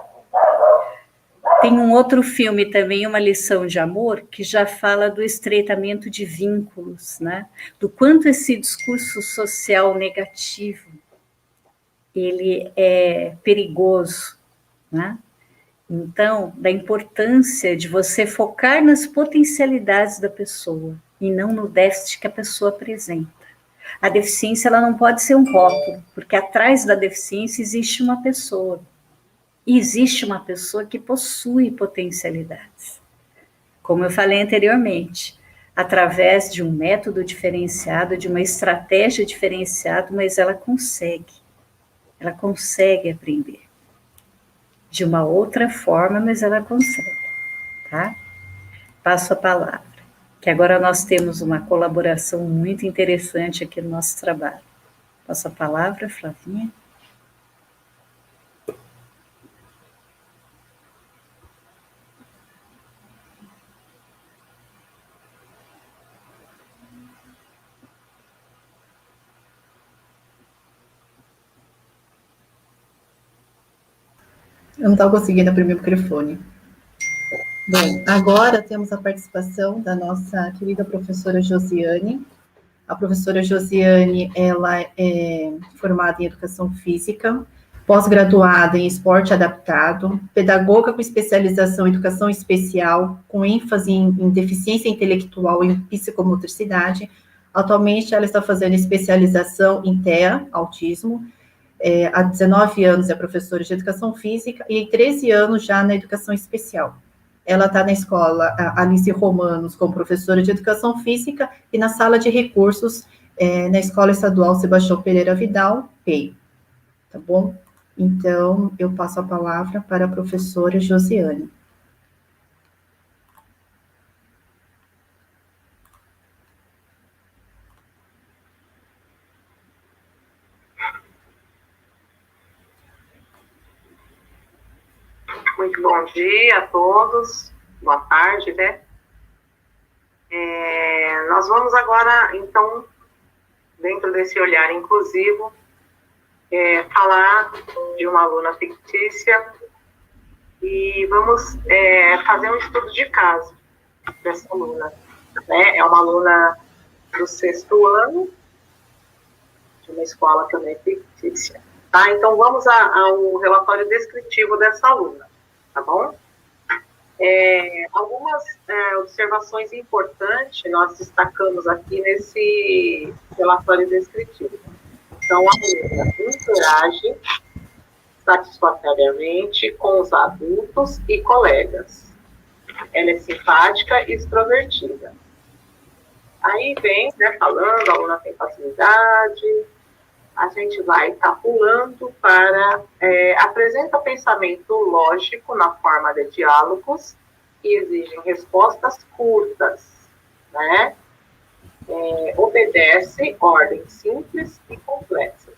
Tem um outro filme também, Uma Lição de Amor, que já fala do estreitamento de vínculos, né? Do quanto esse discurso social negativo, ele é perigoso, né? Então, da importância de você focar nas potencialidades da pessoa e não no déficit que a pessoa apresenta. A deficiência, ela não pode ser um rótulo, porque atrás da deficiência existe uma pessoa. E existe uma pessoa que possui potencialidades. Como eu falei anteriormente, através de um método diferenciado, de uma estratégia diferenciada, mas ela consegue aprender. De uma outra forma, mas ela consegue, tá? Passo a palavra, que agora nós temos uma colaboração muito interessante aqui no nosso trabalho. Passo a palavra, Flavinha. Eu não estava conseguindo abrir meu microfone. Bom, agora temos a participação da nossa querida professora Josiane. A professora Josiane, ela é formada em Educação Física, pós-graduada em Esporte Adaptado, pedagoga com especialização em Educação Especial, com ênfase em Deficiência Intelectual e Psicomotricidade. Atualmente, ela está fazendo especialização em TEA, Autismo. Há 19 anos é professora de Educação Física e 13 anos já na Educação Especial. Ela está na escola Alice Romanos como professora de Educação Física e na sala de recursos na Escola Estadual Sebastião Pereira Vidal, PEI. Tá bom? Então, eu passo a palavra para a professora Josiane. Muito bom dia a todos, boa tarde, né? Nós vamos agora, então, dentro desse olhar inclusivo, falar de uma aluna fictícia e vamos fazer um estudo de caso dessa aluna, né? É uma aluna do 6º ano, de uma escola também fictícia, tá? Então, vamos ao relatório descritivo dessa aluna. Tá bom? Algumas observações importantes nós destacamos aqui nesse relatório descritivo. Então, a aluna interage satisfatoriamente com os adultos e colegas. Ela é simpática e extrovertida. Aí vem, né, falando, a aluna tem facilidade. A gente vai estar pulando para apresenta pensamento lógico na forma de diálogos que exigem respostas curtas, né? Obedece ordens simples e complexas.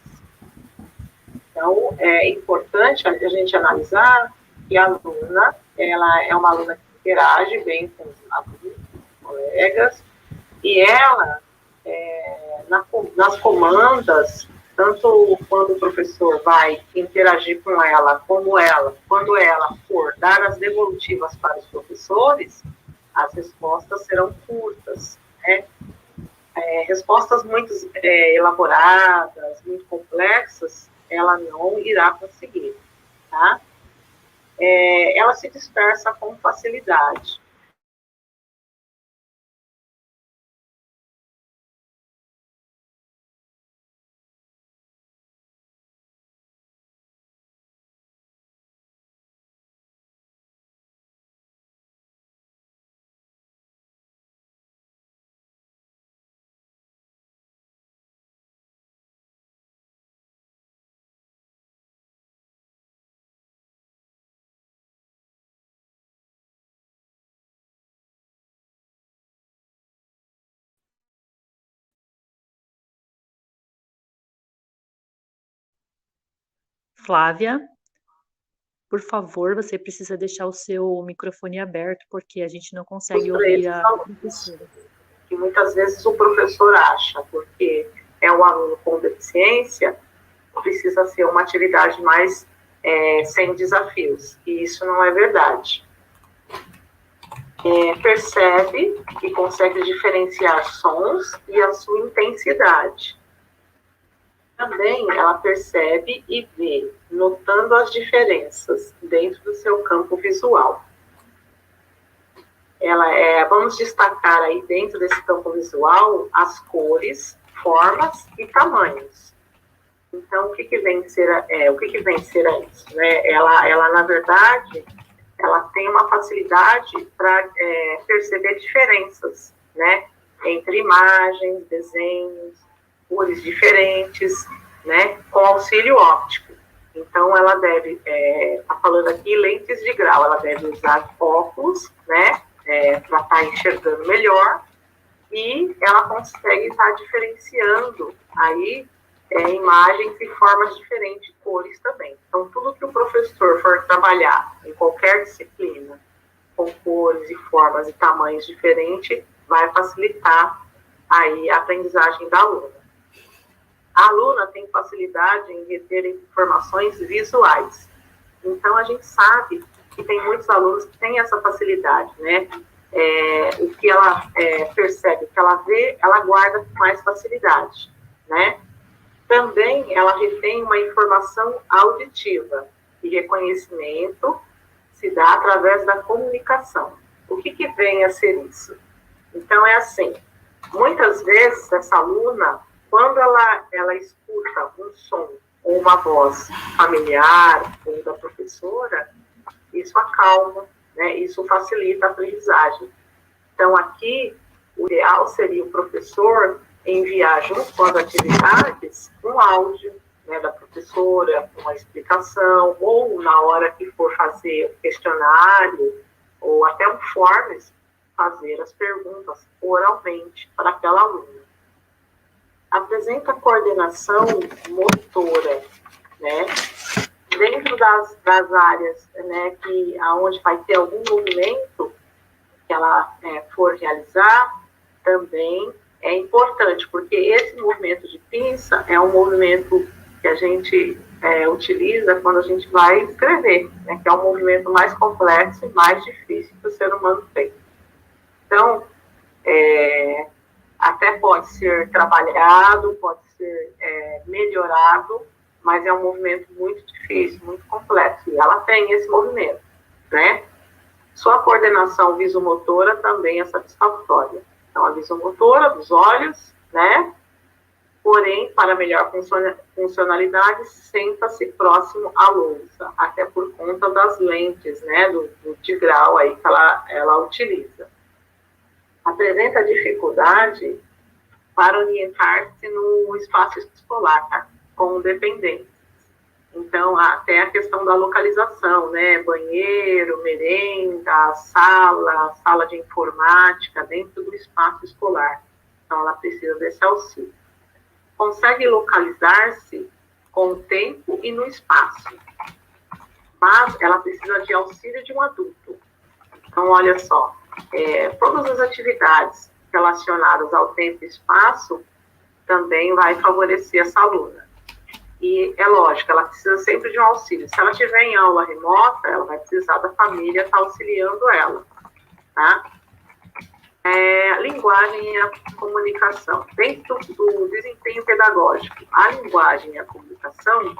Então, é importante a gente analisar que a aluna, ela é uma aluna que interage bem com os adultos, colegas, e ela, nas comandas, tanto quando o professor vai interagir com ela, como ela, quando ela for dar as devolutivas para os professores, as respostas serão curtas, né? Respostas muito elaboradas, muito complexas, ela não irá conseguir, tá? Ela se dispersa com facilidade. Flávia, por favor, você precisa deixar o seu microfone aberto, porque a gente não consegue ouvir a professora. Que muitas vezes o professor acha, porque é um aluno com deficiência, precisa ser uma atividade mais sem desafios, e isso não é verdade. Percebe e consegue diferenciar sons e a sua intensidade. Também ela percebe e vê, notando as diferenças dentro do seu campo visual. Vamos destacar aí dentro desse campo visual as cores, formas e tamanhos. Então, o que vem ser isso? Né? Ela, na verdade, ela tem uma facilidade para perceber diferenças, né? Entre imagens, desenhos, cores diferentes, né? Com auxílio óptico. Então, ela deve, tá falando aqui, lentes de grau, ela deve usar óculos, né? Para estar enxergando melhor, e ela consegue estar diferenciando aí imagens e formas diferentes, cores também. Então, tudo que o professor for trabalhar em qualquer disciplina, com cores e formas e tamanhos diferentes, vai facilitar aí a aprendizagem da aluna. A aluna tem facilidade em reter informações visuais. Então, a gente sabe que tem muitos alunos que têm essa facilidade, né? O que ela percebe, o que ela vê, ela guarda com mais facilidade, né? Também ela retém uma informação auditiva, e reconhecimento se dá através da comunicação. O que vem a ser isso? Então, é assim, muitas vezes essa aluna, quando ela escuta um som ou uma voz familiar ou da professora, isso acalma, né? Isso facilita a aprendizagem. Então, aqui, o ideal seria o professor enviar, junto com as atividades, um áudio, né, da professora, uma explicação, ou na hora que for fazer o questionário, ou até um forms, fazer as perguntas oralmente para aquela aluna. Apresenta coordenação motora, né? Dentro das áreas, né, aonde vai ter algum movimento que ela for realizar, também é importante, porque esse movimento de pinça é um movimento que a gente utiliza quando a gente vai escrever, né, que é um movimento mais complexo e mais difícil que o ser humano tem. Então, até pode ser trabalhado, pode ser melhorado, mas é um movimento muito difícil, muito complexo, e ela tem esse movimento, né? Sua coordenação visomotora também é satisfatória. Então, a visomotora dos olhos, né? Porém, para melhor funcionalidade, senta-se próximo à lousa, até por conta das lentes, né? De grau aí que ela utiliza. Apresenta dificuldade para orientar-se no espaço escolar, tá? Com dependentes. Então, até a questão da localização, né? Banheiro, merenda, sala de informática, dentro do espaço escolar. Então, ela precisa desse auxílio. Consegue localizar-se com o tempo e no espaço. Mas ela precisa de auxílio de um adulto. Então, olha só, todas as atividades relacionadas ao tempo e espaço também vai favorecer essa aluna. E é lógico, ela precisa sempre de um auxílio. Se ela estiver em aula remota, ela vai precisar da família estar auxiliando ela, tá? Linguagem e a comunicação. Dentro do desempenho pedagógico, a linguagem e a comunicação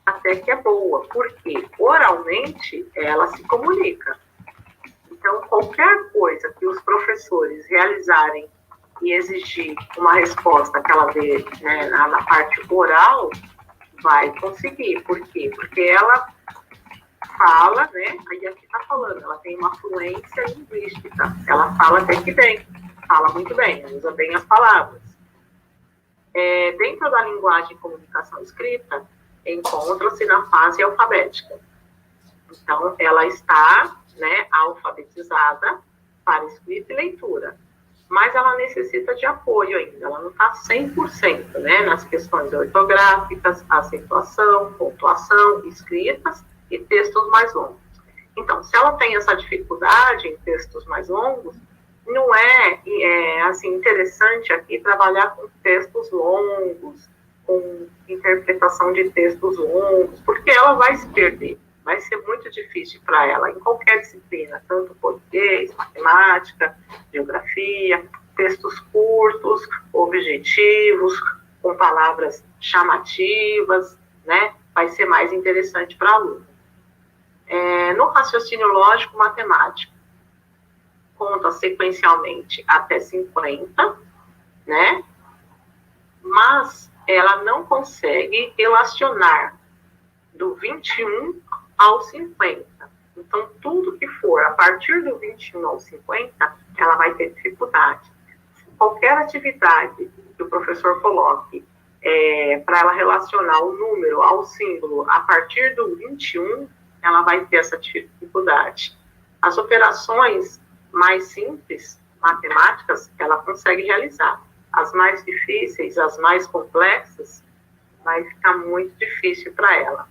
até que é boa, porque oralmente ela se comunica. Então, qualquer coisa que os professores realizarem e exigir uma resposta que ela vê, né, na parte oral, vai conseguir. Por quê? Porque ela fala, né, aí aqui está falando, ela tem uma fluência linguística, ela fala até que bem, fala muito bem, usa bem as palavras. Dentro da linguagem de comunicação escrita, encontra-se na fase alfabética. Então, ela está, né, alfabetizada para escrita e leitura. mas ela necessita de apoio ainda, ela não está 100%, né, nas questões ortográficas, acentuação, pontuação, escritas e textos mais longos. Então, se ela tem essa dificuldade em textos mais longos, não assim, interessante aqui trabalhar com textos longos, com interpretação de textos longos, porque ela vai se perder. Vai ser muito difícil para ela, em qualquer disciplina, tanto português, matemática, geografia, textos curtos, objetivos, com palavras chamativas, né? Vai ser mais interessante para a aluna. No raciocínio lógico matemático, conta sequencialmente até 50, né? Mas ela não consegue relacionar do 21 ao 50. Então, tudo que for a partir do 21 ao 50, ela vai ter dificuldade. Qualquer atividade que o professor coloque para ela relacionar o número ao símbolo a partir do 21, ela vai ter essa dificuldade. As operações mais simples, matemáticas, ela consegue realizar. As mais difíceis, as mais complexas, vai ficar muito difícil para ela.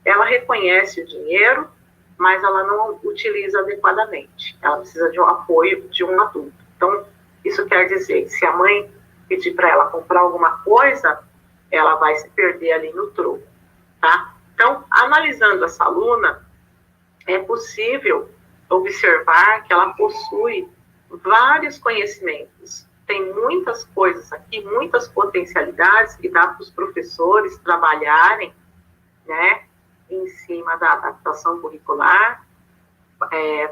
Ela reconhece o dinheiro, mas ela não utiliza adequadamente. Ela precisa de um apoio de um adulto. Então, isso quer dizer que se a mãe pedir para ela comprar alguma coisa, ela vai se perder ali no troco, tá? Então, analisando essa aluna, é possível observar que ela possui vários conhecimentos. Tem muitas coisas aqui, muitas potencialidades que dá para os professores trabalharem, né, em cima da adaptação curricular,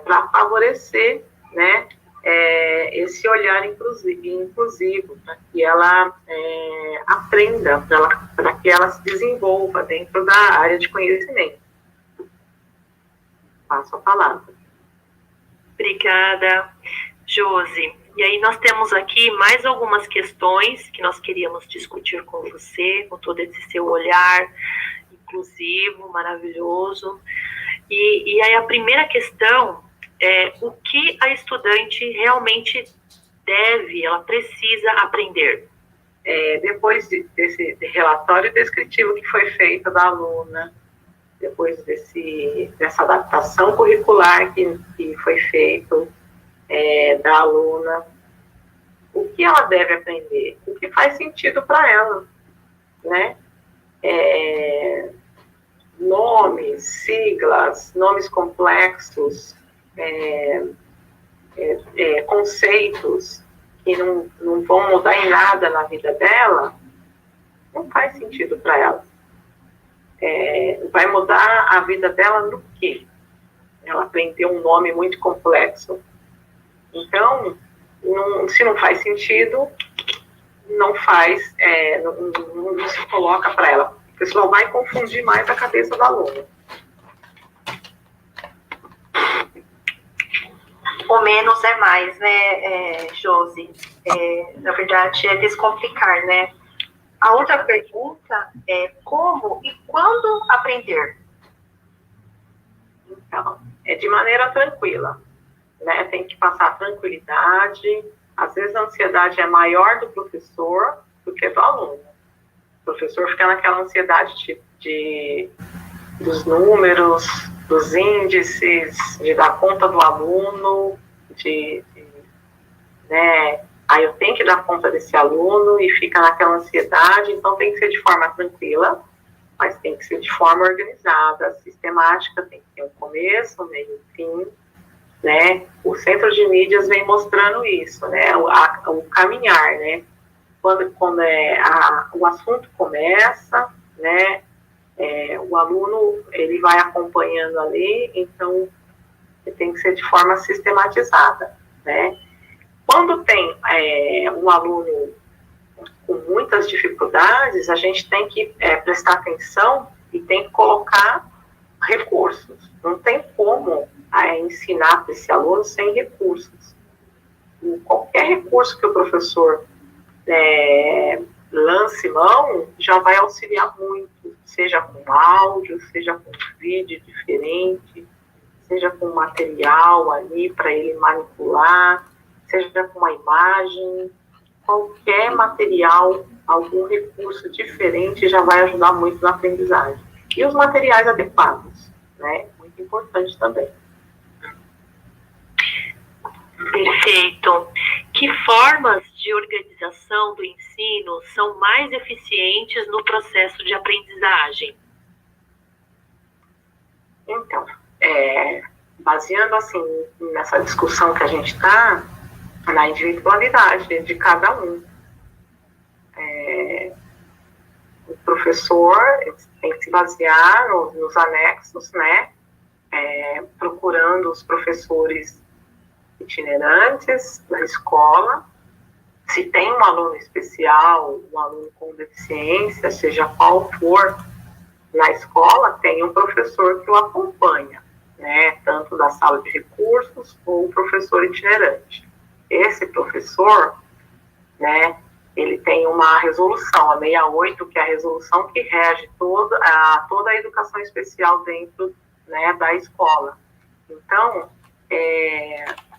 para favorecer, né, esse olhar inclusivo, para que ela aprenda, para que ela se desenvolva dentro da área de conhecimento. Passo a palavra. Obrigada, Josi. E aí nós temos aqui mais algumas questões que nós queríamos discutir com você, com todo esse seu olhar inclusivo, maravilhoso. E aí a primeira questão é o que a estudante realmente ela precisa aprender? Depois desse relatório descritivo que foi feito da aluna, depois dessa adaptação curricular que foi feito da aluna, o que ela deve aprender? O que faz sentido para ela, né? Nomes, siglas, nomes complexos, conceitos que não vão mudar em nada na vida dela, não faz sentido para ela. Vai mudar a vida dela no quê? Ela aprendeu um nome muito complexo. Então, se não faz sentido, não se coloca para ela. O pessoal vai confundir mais a cabeça da aluna. O menos é mais, né, Josi? Na verdade, é descomplicar, né? A outra pergunta é como e quando aprender? Então, de maneira tranquila, né? Tem que passar tranquilidade. Às vezes a ansiedade é maior do professor do que do aluno. O professor fica naquela ansiedade dos números, dos índices, de dar conta do aluno, né? Aí eu tenho que dar conta desse aluno e fica naquela ansiedade. Então tem que ser de forma tranquila, mas tem que ser de forma organizada, sistemática, tem que ter um começo, um meio e fim, né? O Centro de Mídias vem mostrando isso, né? O caminhar, né? Quando o assunto começa, né? O aluno, ele vai acompanhando ali, então tem que ser de forma sistematizada, né? Quando tem um aluno com muitas dificuldades, a gente tem que prestar atenção e tem que colocar recursos. Não tem como ensinar para esse aluno sem recursos. Qualquer recurso que o professor lance mão, já vai auxiliar muito, seja com áudio, seja com vídeo diferente, seja com material ali para ele manipular, seja com uma imagem, qualquer material, algum recurso diferente já vai ajudar muito na aprendizagem. E os materiais adequados, né? Muito importante também. Perfeito. Que formas de organização do ensino são mais eficientes no processo de aprendizagem? Então, baseando assim nessa discussão que a gente está, na individualidade de cada um. O professor tem que se basear nos anexos, né? Procurando os professores itinerantes da escola. Se tem um aluno especial, um aluno com deficiência, seja qual for na escola, tem um professor que o acompanha, né? Tanto da sala de recursos ou o professor itinerante. Esse professor, né, ele tem uma resolução, a 68, que é a resolução que rege toda a educação especial dentro, né, da escola. Então,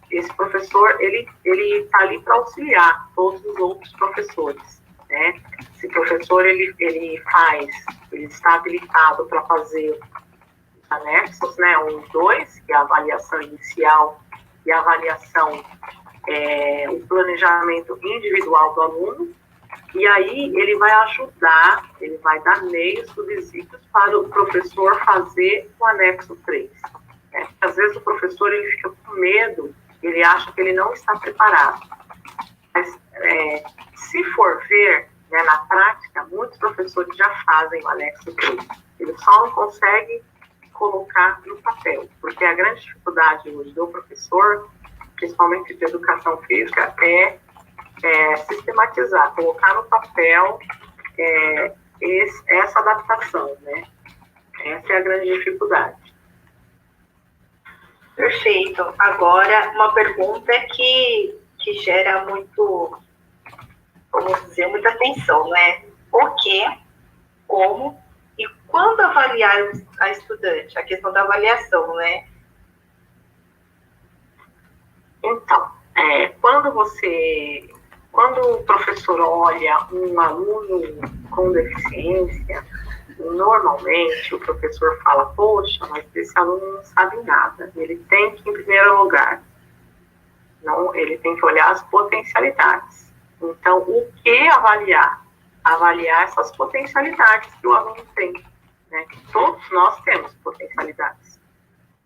esse professor, ele está ali para auxiliar todos os outros professores, né? Esse professor, ele está habilitado para fazer os anexos, né, 1 e 2, que é a avaliação inicial e a avaliação, o planejamento individual do aluno, e aí ele vai ajudar, ele vai dar meios, subsídios para o professor fazer o anexo 3. Né? Às vezes o professor ele fica com medo, ele acha que ele não está preparado. Mas, se for ver, né, na prática, muitos professores já fazem o anexo 3. Eles só não conseguem colocar no papel, porque a grande dificuldade hoje do professor, principalmente de educação física, é sistematizar, colocar no papel essa adaptação, né? Essa é a grande dificuldade. Perfeito. Agora, uma pergunta que gera muito, vamos dizer, muita atenção, né? O que, como e quando avaliar a estudante? A questão da avaliação, né? Então, quando o professor olha um aluno com deficiência, normalmente o professor fala, poxa, mas esse aluno não sabe nada. Ele tem que, em primeiro lugar, ele tem que olhar as potencialidades. Então, o que avaliar? Avaliar essas potencialidades que o aluno tem. Né? Todos nós temos potencialidades,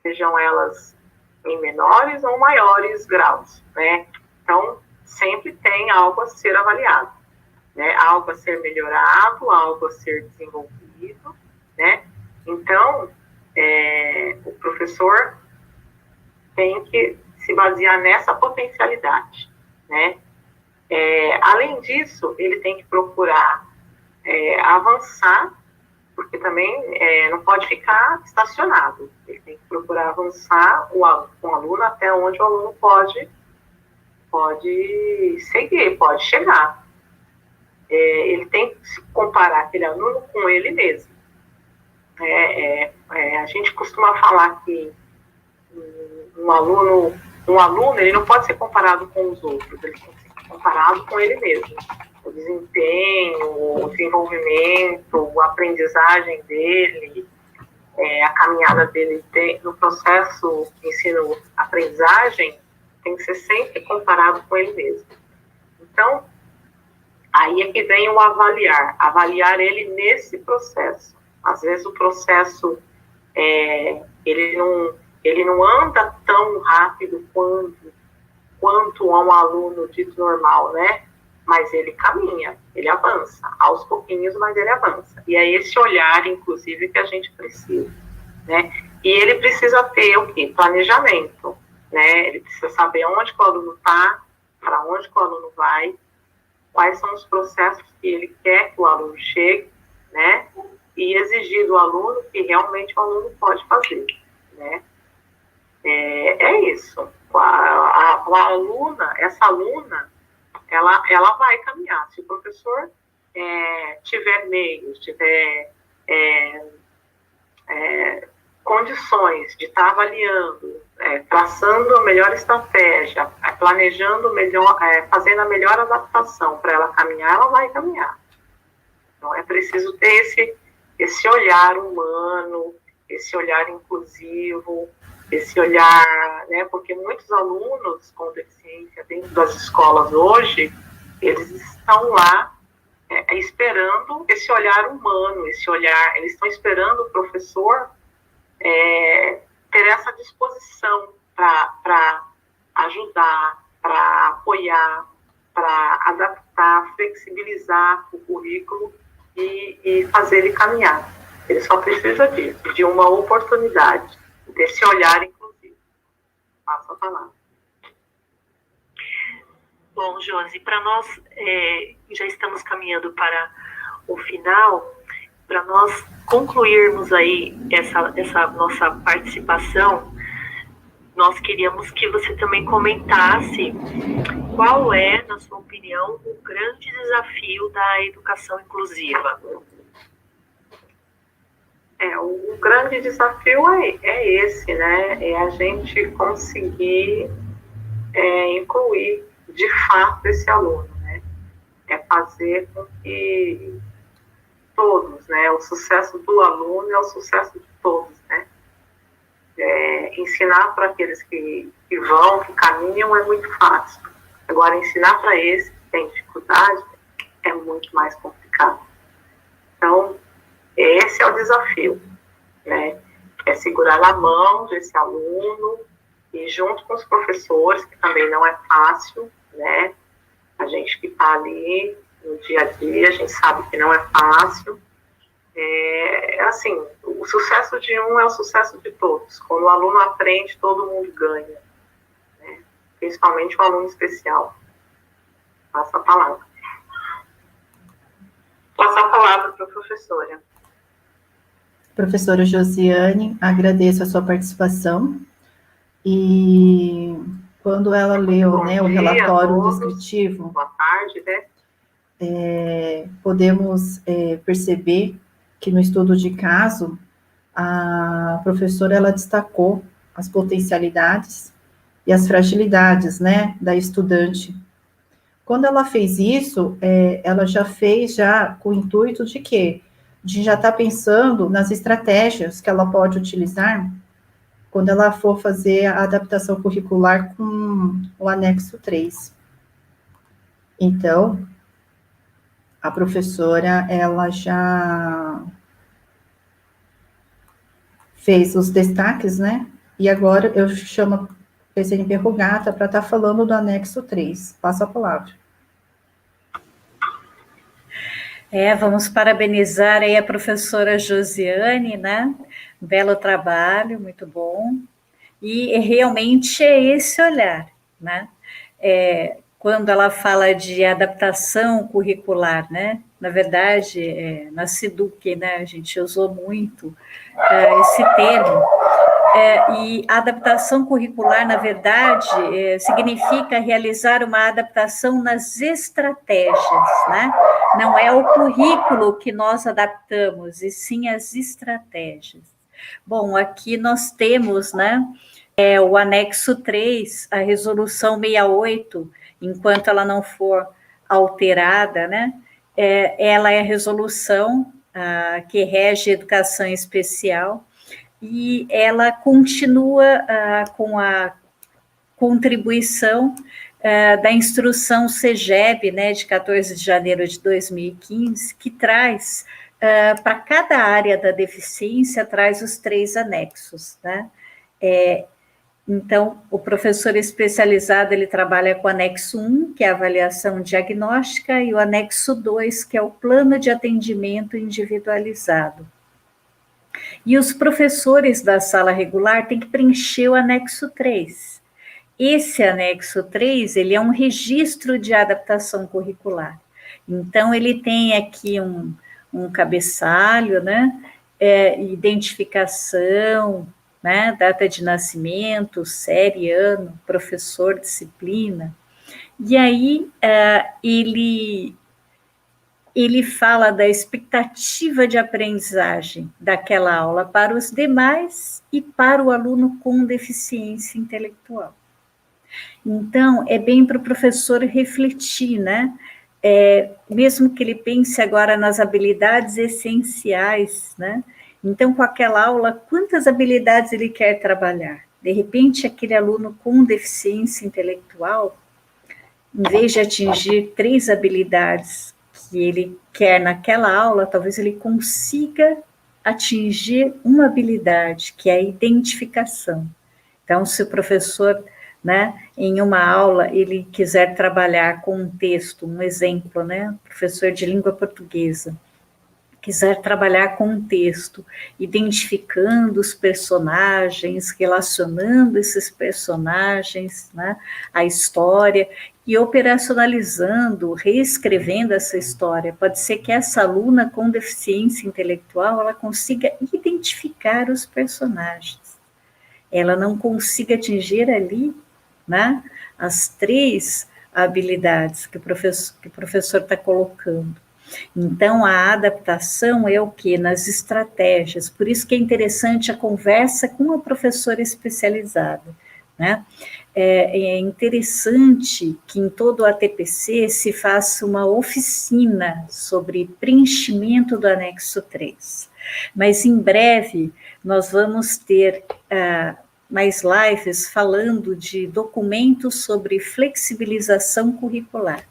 sejam elas em menores ou maiores graus, né? Então, sempre tem algo a ser avaliado, né? Algo a ser melhorado, algo a ser desenvolvido, né? Então, o professor tem que se basear nessa potencialidade, né? Além disso, ele tem que procurar avançar, porque também não pode ficar estacionado. Ele tem que procurar avançar com o aluno até onde o aluno pode seguir, pode chegar. Ele tem que se comparar aquele aluno com ele mesmo. A gente costuma falar que um aluno ele não pode ser comparado com os outros, ele tem que ser comparado com ele mesmo. O desempenho, o desenvolvimento, a aprendizagem dele, a caminhada dele no processo ensino-aprendizagem tem que ser sempre comparado com ele mesmo. Então, aí é que vem o avaliar ele nesse processo. Às vezes o processo, ele não anda tão rápido quanto um aluno dito normal, né? Mas ele caminha, ele avança, aos pouquinhos, mas ele avança. E é esse olhar, inclusive, que a gente precisa, né? E ele precisa ter o quê? Planejamento, né? Ele precisa saber onde que o aluno está, para onde que o aluno vai, quais são os processos que ele quer que o aluno chegue, né? E exigir do aluno que realmente o aluno pode fazer, né? Isso. Essa aluna, ela vai caminhar. Se o professor tiver meios, tiver condições de estar avaliando, traçando a melhor estratégia planejando melhor, fazendo a melhor adaptação para ela caminhar, ela vai caminhar. Então, é preciso ter esse olhar humano, esse olhar inclusivo, esse olhar, né, porque muitos alunos com deficiência dentro das escolas hoje, eles estão lá esperando esse olhar humano, esse olhar, eles estão esperando o professor ter essa disposição para ajudar, para apoiar, para adaptar, flexibilizar o currículo e fazer ele caminhar. Ele só precisa disso, de uma oportunidade, desse olhar inclusivo. Passo a palavra. Bom, Josi, para nós, já estamos caminhando para o final, para nós concluirmos aí essa nossa participação, nós queríamos que você também comentasse qual é, na sua opinião, o grande desafio da educação inclusiva. O grande desafio é esse, né? É a gente conseguir incluir de fato esse aluno, né? É fazer com que todos, né? O sucesso do aluno é o sucesso de todos, né? Ensinar para aqueles que vão, que caminham, é muito fácil. Agora, ensinar para esse que tem dificuldade é muito mais complicado. Então, esse é o desafio, né? É segurar na mão desse aluno e junto com os professores, que também não é fácil, né? A gente que está ali no dia a dia, a gente sabe que não é fácil. Assim, o sucesso de um é o sucesso de todos. Quando o aluno aprende, todo mundo ganha, né? Principalmente o aluno especial. Passa a palavra. Passa a palavra para a professora. Professora Josiane, agradeço a sua participação. E quando ela leu, né, o relatório descritivo, boa tarde, né? Podemos perceber que no estudo de caso, a professora ela destacou as potencialidades e as fragilidades, né, da estudante. Quando ela fez isso, ela já fez com o intuito de quê? De já estar pensando nas estratégias que ela pode utilizar quando ela for fazer a adaptação curricular com o anexo 3. Então, a professora, ela já fez os destaques, né? E agora eu chamo a PCNP Rogata para estar falando do anexo 3. Passo a palavra. Vamos parabenizar aí a professora Josiane, né? Belo trabalho, muito bom. E realmente é esse olhar, né? Quando ela fala de adaptação curricular, né? Na verdade, na SIDUC, né? A gente usou muito esse termo. E a adaptação curricular, na verdade, significa realizar uma adaptação nas estratégias, né? Não é o currículo que nós adaptamos, e sim as estratégias. Bom, aqui nós temos, né, o anexo 3, a resolução 68, enquanto ela não for alterada, né, ela é a resolução que rege a educação especial, e ela continua com a contribuição da instrução CEGEB, né, de 14 de janeiro de 2015, que traz, para cada área da deficiência, traz os 3 anexos, né? Então, o professor especializado, ele trabalha com o anexo 1, que é a avaliação diagnóstica, e o anexo 2, que é o plano de atendimento individualizado. E os professores da sala regular têm que preencher o anexo 3. Esse anexo 3, ele é um registro de adaptação curricular. Então, ele tem aqui um cabeçalho, né? Identificação, né? Data de nascimento, série, ano, professor, disciplina. E aí, ele fala da expectativa de aprendizagem daquela aula para os demais e para o aluno com deficiência intelectual. Então, é bem para o professor refletir, né? Mesmo que ele pense agora nas habilidades essenciais, né? Então, com aquela aula, quantas habilidades ele quer trabalhar? De repente, aquele aluno com deficiência intelectual, em vez de atingir 3 habilidades que ele quer naquela aula, talvez ele consiga atingir uma habilidade, que é a identificação. Então, se o professor, né, em uma aula, ele quiser trabalhar com um texto, um exemplo, né, professor de língua portuguesa, quiser trabalhar com um texto, identificando os personagens, relacionando esses personagens, né, à história, e operacionalizando, reescrevendo essa história. Pode ser que essa aluna com deficiência intelectual, ela consiga identificar os personagens. Ela não consiga atingir ali, né, as 3 habilidades que o professor está colocando. Então, a adaptação é o quê? Nas estratégias. Por isso que é interessante a conversa com a professora especializada, né? É interessante que em todo o ATPC se faça uma oficina sobre preenchimento do anexo 3. Mas em breve nós vamos ter mais lives falando de documentos sobre flexibilização curricular.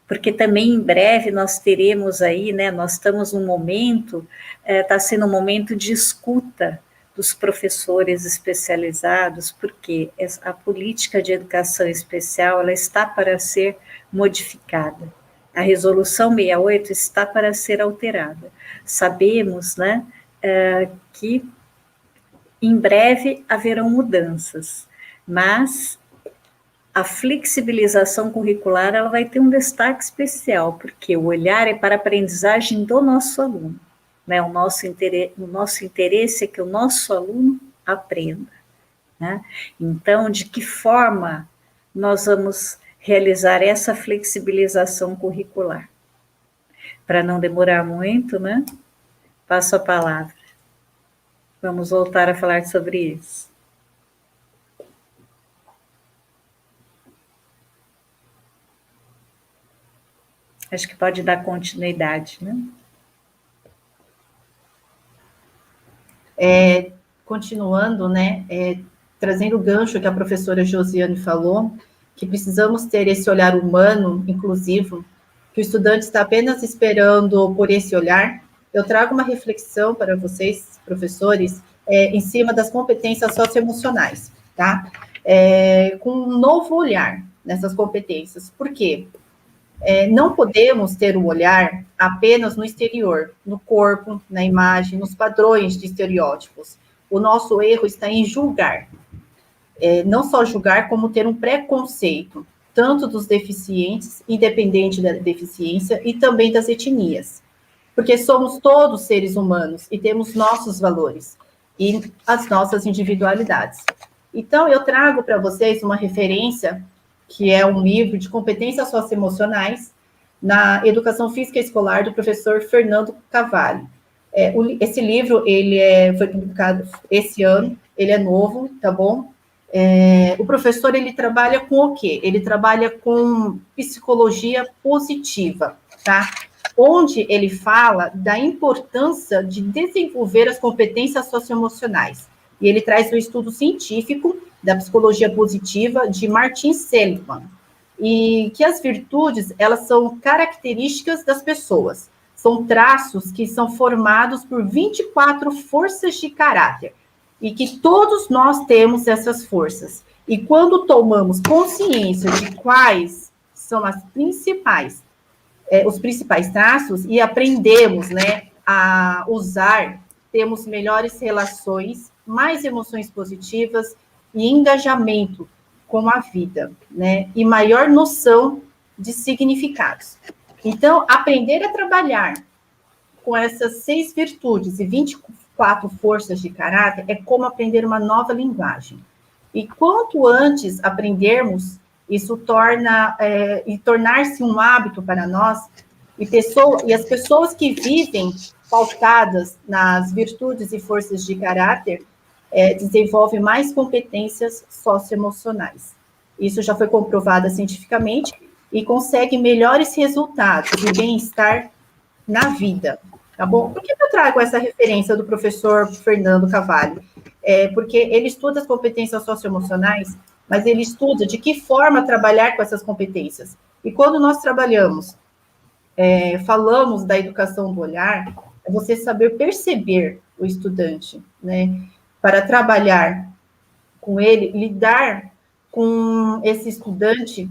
Porque também em breve nós teremos aí, né, nós estamos num momento, está sendo um momento de escuta dos professores especializados, porque a política de educação especial, ela está para ser modificada. A resolução 68 está para ser alterada. Sabemos, né, que em breve haverão mudanças, mas a flexibilização curricular, ela vai ter um destaque especial, porque o olhar é para a aprendizagem do nosso aluno, né? O nosso interesse é que o nosso aluno aprenda, né? Então, de que forma nós vamos realizar essa flexibilização curricular? Para não demorar muito, né? Passo a palavra. Vamos voltar a falar sobre isso. Acho que pode dar continuidade, né? Continuando, né, trazendo o gancho que a professora Josiane falou, que precisamos ter esse olhar humano, inclusivo, que o estudante está apenas esperando por esse olhar. Eu trago uma reflexão para vocês, professores, em cima das competências socioemocionais, tá? Com um novo olhar nessas competências. Por quê? Não podemos ter um olhar apenas no exterior, no corpo, na imagem, nos padrões de estereótipos. O nosso erro está em julgar. Não só julgar, como ter um preconceito, tanto dos deficientes, independente da deficiência, e também das etnias. Porque somos todos seres humanos e temos nossos valores e as nossas individualidades. Então, eu trago para vocês uma referência que é um livro de competências socioemocionais na educação física escolar do professor Fernando Cavalli. Esse livro, foi publicado esse ano, ele é novo, tá bom? O professor, ele trabalha com o quê? Ele trabalha com psicologia positiva, tá? Onde ele fala da importância de desenvolver as competências socioemocionais. E ele traz um estudo científico da psicologia positiva de Martin Seligman, e que as virtudes, elas são características das pessoas, são traços que são formados por 24 forças de caráter, e que todos nós temos essas forças, e quando tomamos consciência de quais são os principais traços, e aprendemos, né, a usar, temos melhores relações, mais emoções positivas, e engajamento com a vida, né? E maior noção de significados. Então, aprender a trabalhar com essas 6 virtudes e 24 forças de caráter é como aprender uma nova linguagem. E quanto antes aprendermos, isso tornar-se um hábito para nós, e as pessoas que vivem pautadas nas virtudes e forças de caráter, desenvolve mais competências socioemocionais. isso já foi comprovado cientificamente, e consegue melhores resultados de bem-estar na vida, tá bom? Por que eu trago essa referência do professor Fernando Cavalli? Porque ele estuda as competências socioemocionais, mas ele estuda de que forma trabalhar com essas competências. E quando nós trabalhamos, falamos da educação do olhar, é você saber perceber o estudante, né? Para trabalhar com ele, lidar com esse estudante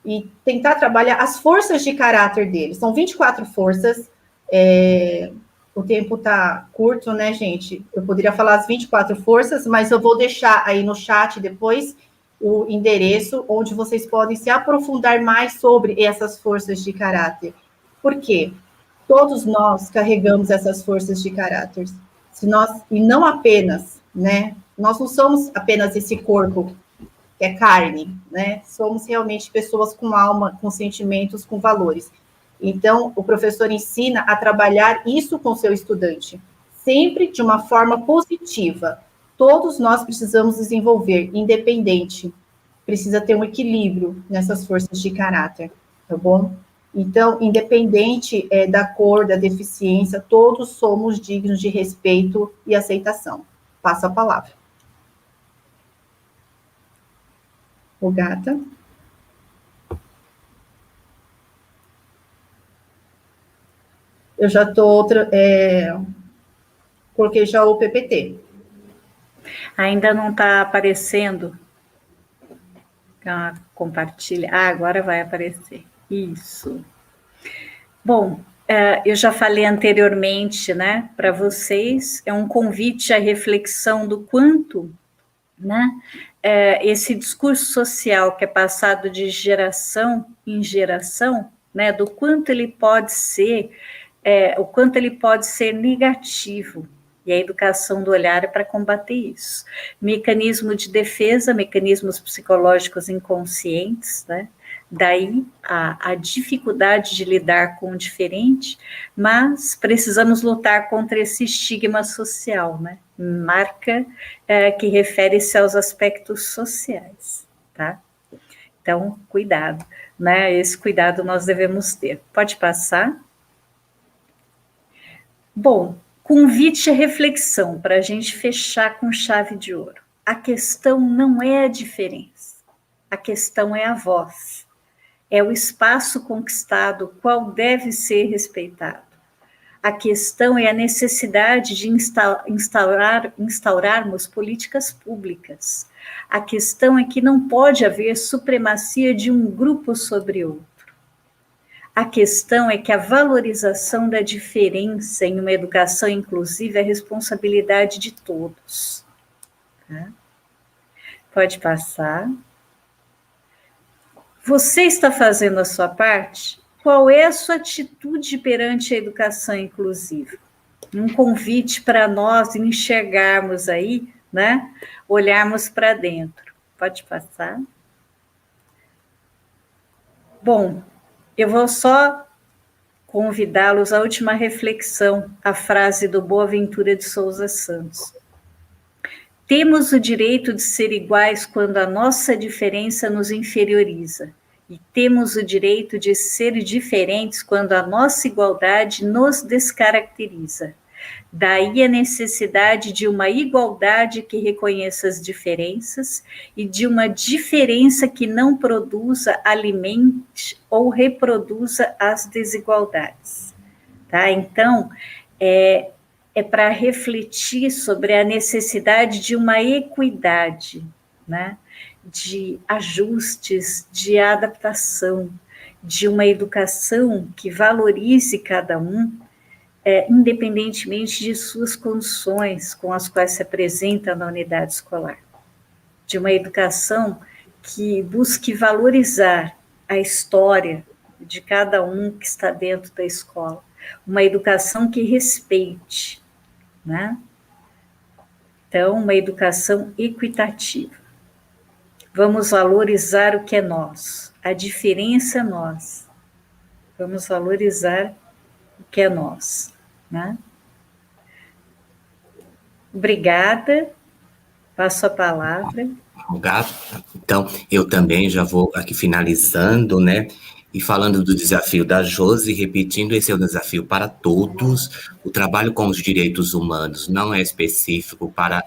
e tentar trabalhar as forças de caráter dele. São 24 forças, o tempo está curto, né, gente? Eu poderia falar as 24 forças, mas eu vou deixar aí no chat depois o endereço onde vocês podem se aprofundar mais sobre essas forças de caráter. Por quê? Todos nós carregamos essas forças de caráter. E não apenas, né? Nós não somos apenas esse corpo que é carne, né? Somos realmente pessoas com alma, com sentimentos, com valores. Então, o professor ensina a trabalhar isso com o seu estudante, sempre de uma forma positiva. Todos nós precisamos desenvolver, independente, precisa ter um equilíbrio nessas forças de caráter, tá bom? Então, independente da cor, da deficiência, todos somos dignos de respeito e aceitação. Passo a palavra. O Gata. Eu já estou... coloquei já o PPT. Ainda não está aparecendo? Compartilha. Agora vai aparecer. Isso. Bom, eu já falei anteriormente, né, para vocês, é um convite à reflexão do quanto, né, esse discurso social que é passado de geração em geração, né, do quanto ele pode ser, o quanto ele pode ser negativo. E a educação do olhar é para combater isso. Mecanismo de defesa, mecanismos psicológicos inconscientes, né? Daí a dificuldade de lidar com o diferente, mas precisamos lutar contra esse estigma social, né? Marca que refere-se aos aspectos sociais, tá? Então, cuidado, né? Esse cuidado nós devemos ter. Pode passar? Bom, convite à reflexão para a gente fechar com chave de ouro. A questão não é a diferença, a questão é a voz. É o espaço conquistado, qual deve ser respeitado. A questão é a necessidade de instaurarmos políticas públicas. A questão é que não pode haver supremacia de um grupo sobre outro. A questão é que a valorização da diferença em uma educação inclusiva é responsabilidade de todos. Tá? Pode passar. Você está fazendo a sua parte? Qual é a sua atitude perante a educação inclusiva? Um convite para nós enxergarmos aí, né? Olharmos para dentro. Pode passar. Bom, eu vou só convidá-los à última reflexão, a frase do Boaventura de Souza Santos. Temos o direito de ser iguais quando a nossa diferença nos inferioriza, e temos o direito de ser diferentes quando a nossa igualdade nos descaracteriza. Daí a necessidade de uma igualdade que reconheça as diferenças e de uma diferença que não produza, alimente ou reproduza as desigualdades. Tá? Então, é para refletir sobre a necessidade de uma equidade, né? De ajustes, de adaptação, de uma educação que valorize cada um, independentemente de suas condições com as quais se apresenta na unidade escolar. De uma educação que busque valorizar a história de cada um que está dentro da escola. Uma educação que respeite, né? Então, uma educação equitativa. Vamos valorizar o que é nosso, a diferença é nossa. Vamos valorizar o que é nosso, né? Obrigada Passo a palavra. Então, eu também já vou aqui finalizando, né? E falando do desafio da Josi, repetindo, esse é um desafio para todos. O trabalho com os direitos humanos não é específico para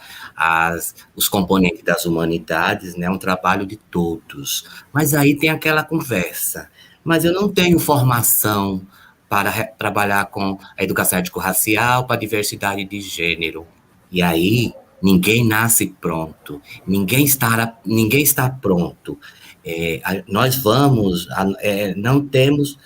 os componentes das humanidades, né? É um trabalho de todos. Mas aí tem aquela conversa. Mas eu não tenho formação para trabalhar com a educação étnico-racial, para a diversidade de gênero. E aí, ninguém nasce pronto, ninguém está pronto. Nós não temos,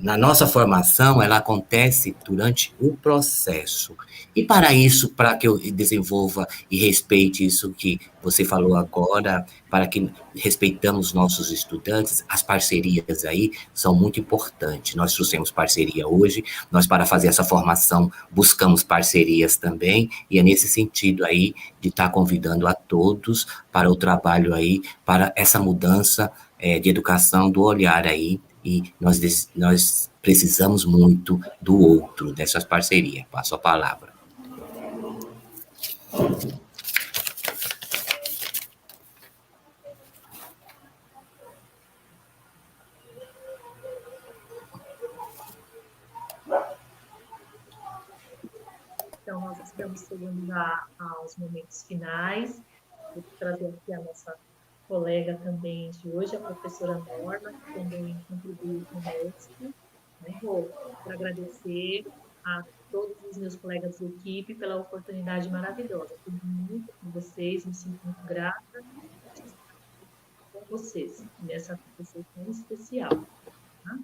na nossa formação, ela acontece durante o processo. E para isso, para que eu desenvolva e respeite isso que você falou agora, para que respeitamos nossos estudantes, as parcerias aí são muito importantes. Nós trouxemos parceria hoje, nós para fazer essa formação buscamos parcerias também, e é nesse sentido aí de estar convidando a todos para o trabalho aí, para essa mudança de educação, do olhar aí, e nós precisamos muito do outro, dessas parcerias. Passo a palavra. Então, nós estamos chegando aos momentos finais. Vou trazer aqui a nossa colega também de hoje, a professora Norma, que também contribuiu conosco. Vou agradecer a todos os meus colegas de equipe pela oportunidade maravilhosa. Estou muito com vocês, me sinto muito grata com vocês, nessa professora tão especial. Tá?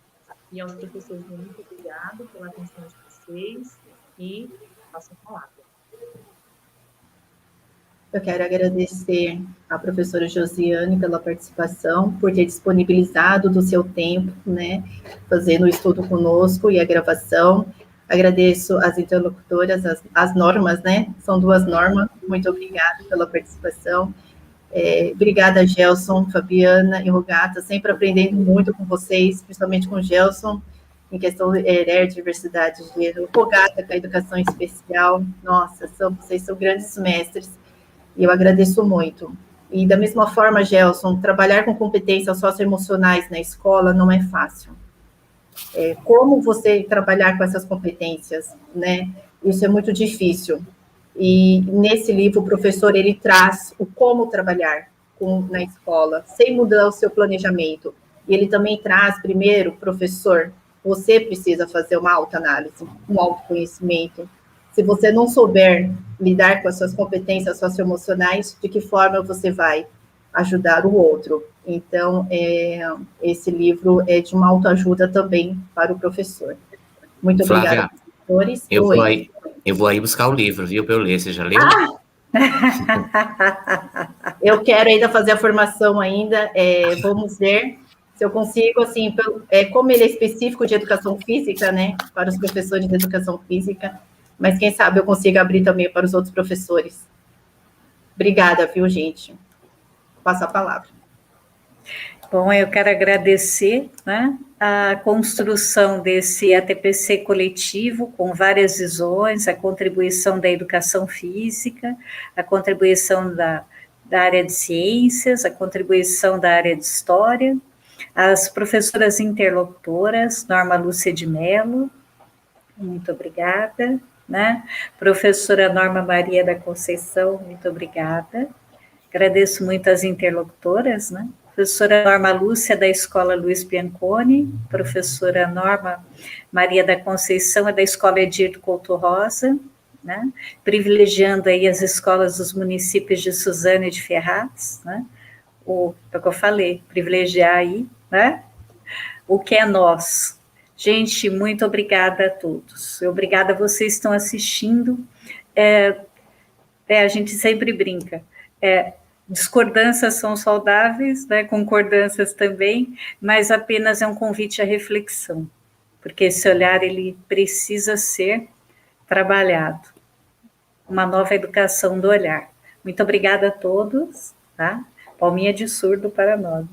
E aos professores, muito obrigada pela atenção de vocês e passo a palavra. Eu quero agradecer à professora Josiane pela participação, por ter disponibilizado do seu tempo, né, fazendo o estudo conosco e a gravação. Agradeço às interlocutoras, as normas, né, são 2 normas, muito obrigada pela participação. Obrigada, Gelson, Fabiana e Rogata, sempre aprendendo muito com vocês, principalmente com o Gelson, em questão de diversidade de gênero. Rogata, com a educação especial, nossa, vocês são grandes mestres, e eu agradeço muito. E da mesma forma, Gelson, trabalhar com competências socioemocionais na escola não é fácil. Como você trabalhar com essas competências, né? Isso é muito difícil. E nesse livro, o professor, ele traz o como trabalhar na escola, sem mudar o seu planejamento. E ele também traz, primeiro, professor, você precisa fazer uma autoanálise, um autoconhecimento. Se você não souber lidar com as suas competências socioemocionais, de que forma você vai ajudar o outro? Então, esse livro é de uma autoajuda também para o professor. Muito obrigada, professores. Eu vou aí buscar o livro, viu, para eu ler. Você já leu? Eu quero ainda fazer a formação ainda. Vamos ver se eu consigo, assim, como ele é específico de educação física, né, para os professores de educação física, mas quem sabe eu consigo abrir também para os outros professores. Obrigada, viu, gente? Passo a palavra. Bom, eu quero agradecer, né, a construção desse ATPC coletivo, com várias visões, a contribuição da educação física, a contribuição da área de ciências, a contribuição da área de história, as professoras interlocutoras, Norma Lúcia de Mello, muito obrigada, né? Professora Norma Maria da Conceição, muito obrigada. Agradeço muito as interlocutoras, né? Professora Norma Lúcia, da Escola Luiz Bianconi, professora Norma Maria da Conceição, é da Escola Edir Couto Rosa, né? Privilegiando aí as escolas dos municípios de Suzano e de Ferraz, né? É o que eu falei, privilegiar aí, né? O que é nós. Gente, muito obrigada a todos. Obrigada a vocês que estão assistindo. A gente sempre brinca. Discordâncias são saudáveis, né? Concordâncias também, mas apenas é um convite à reflexão, porque esse olhar ele precisa ser trabalhado. Uma nova educação do olhar. Muito obrigada a todos, tá? Palminha de surdo para nós.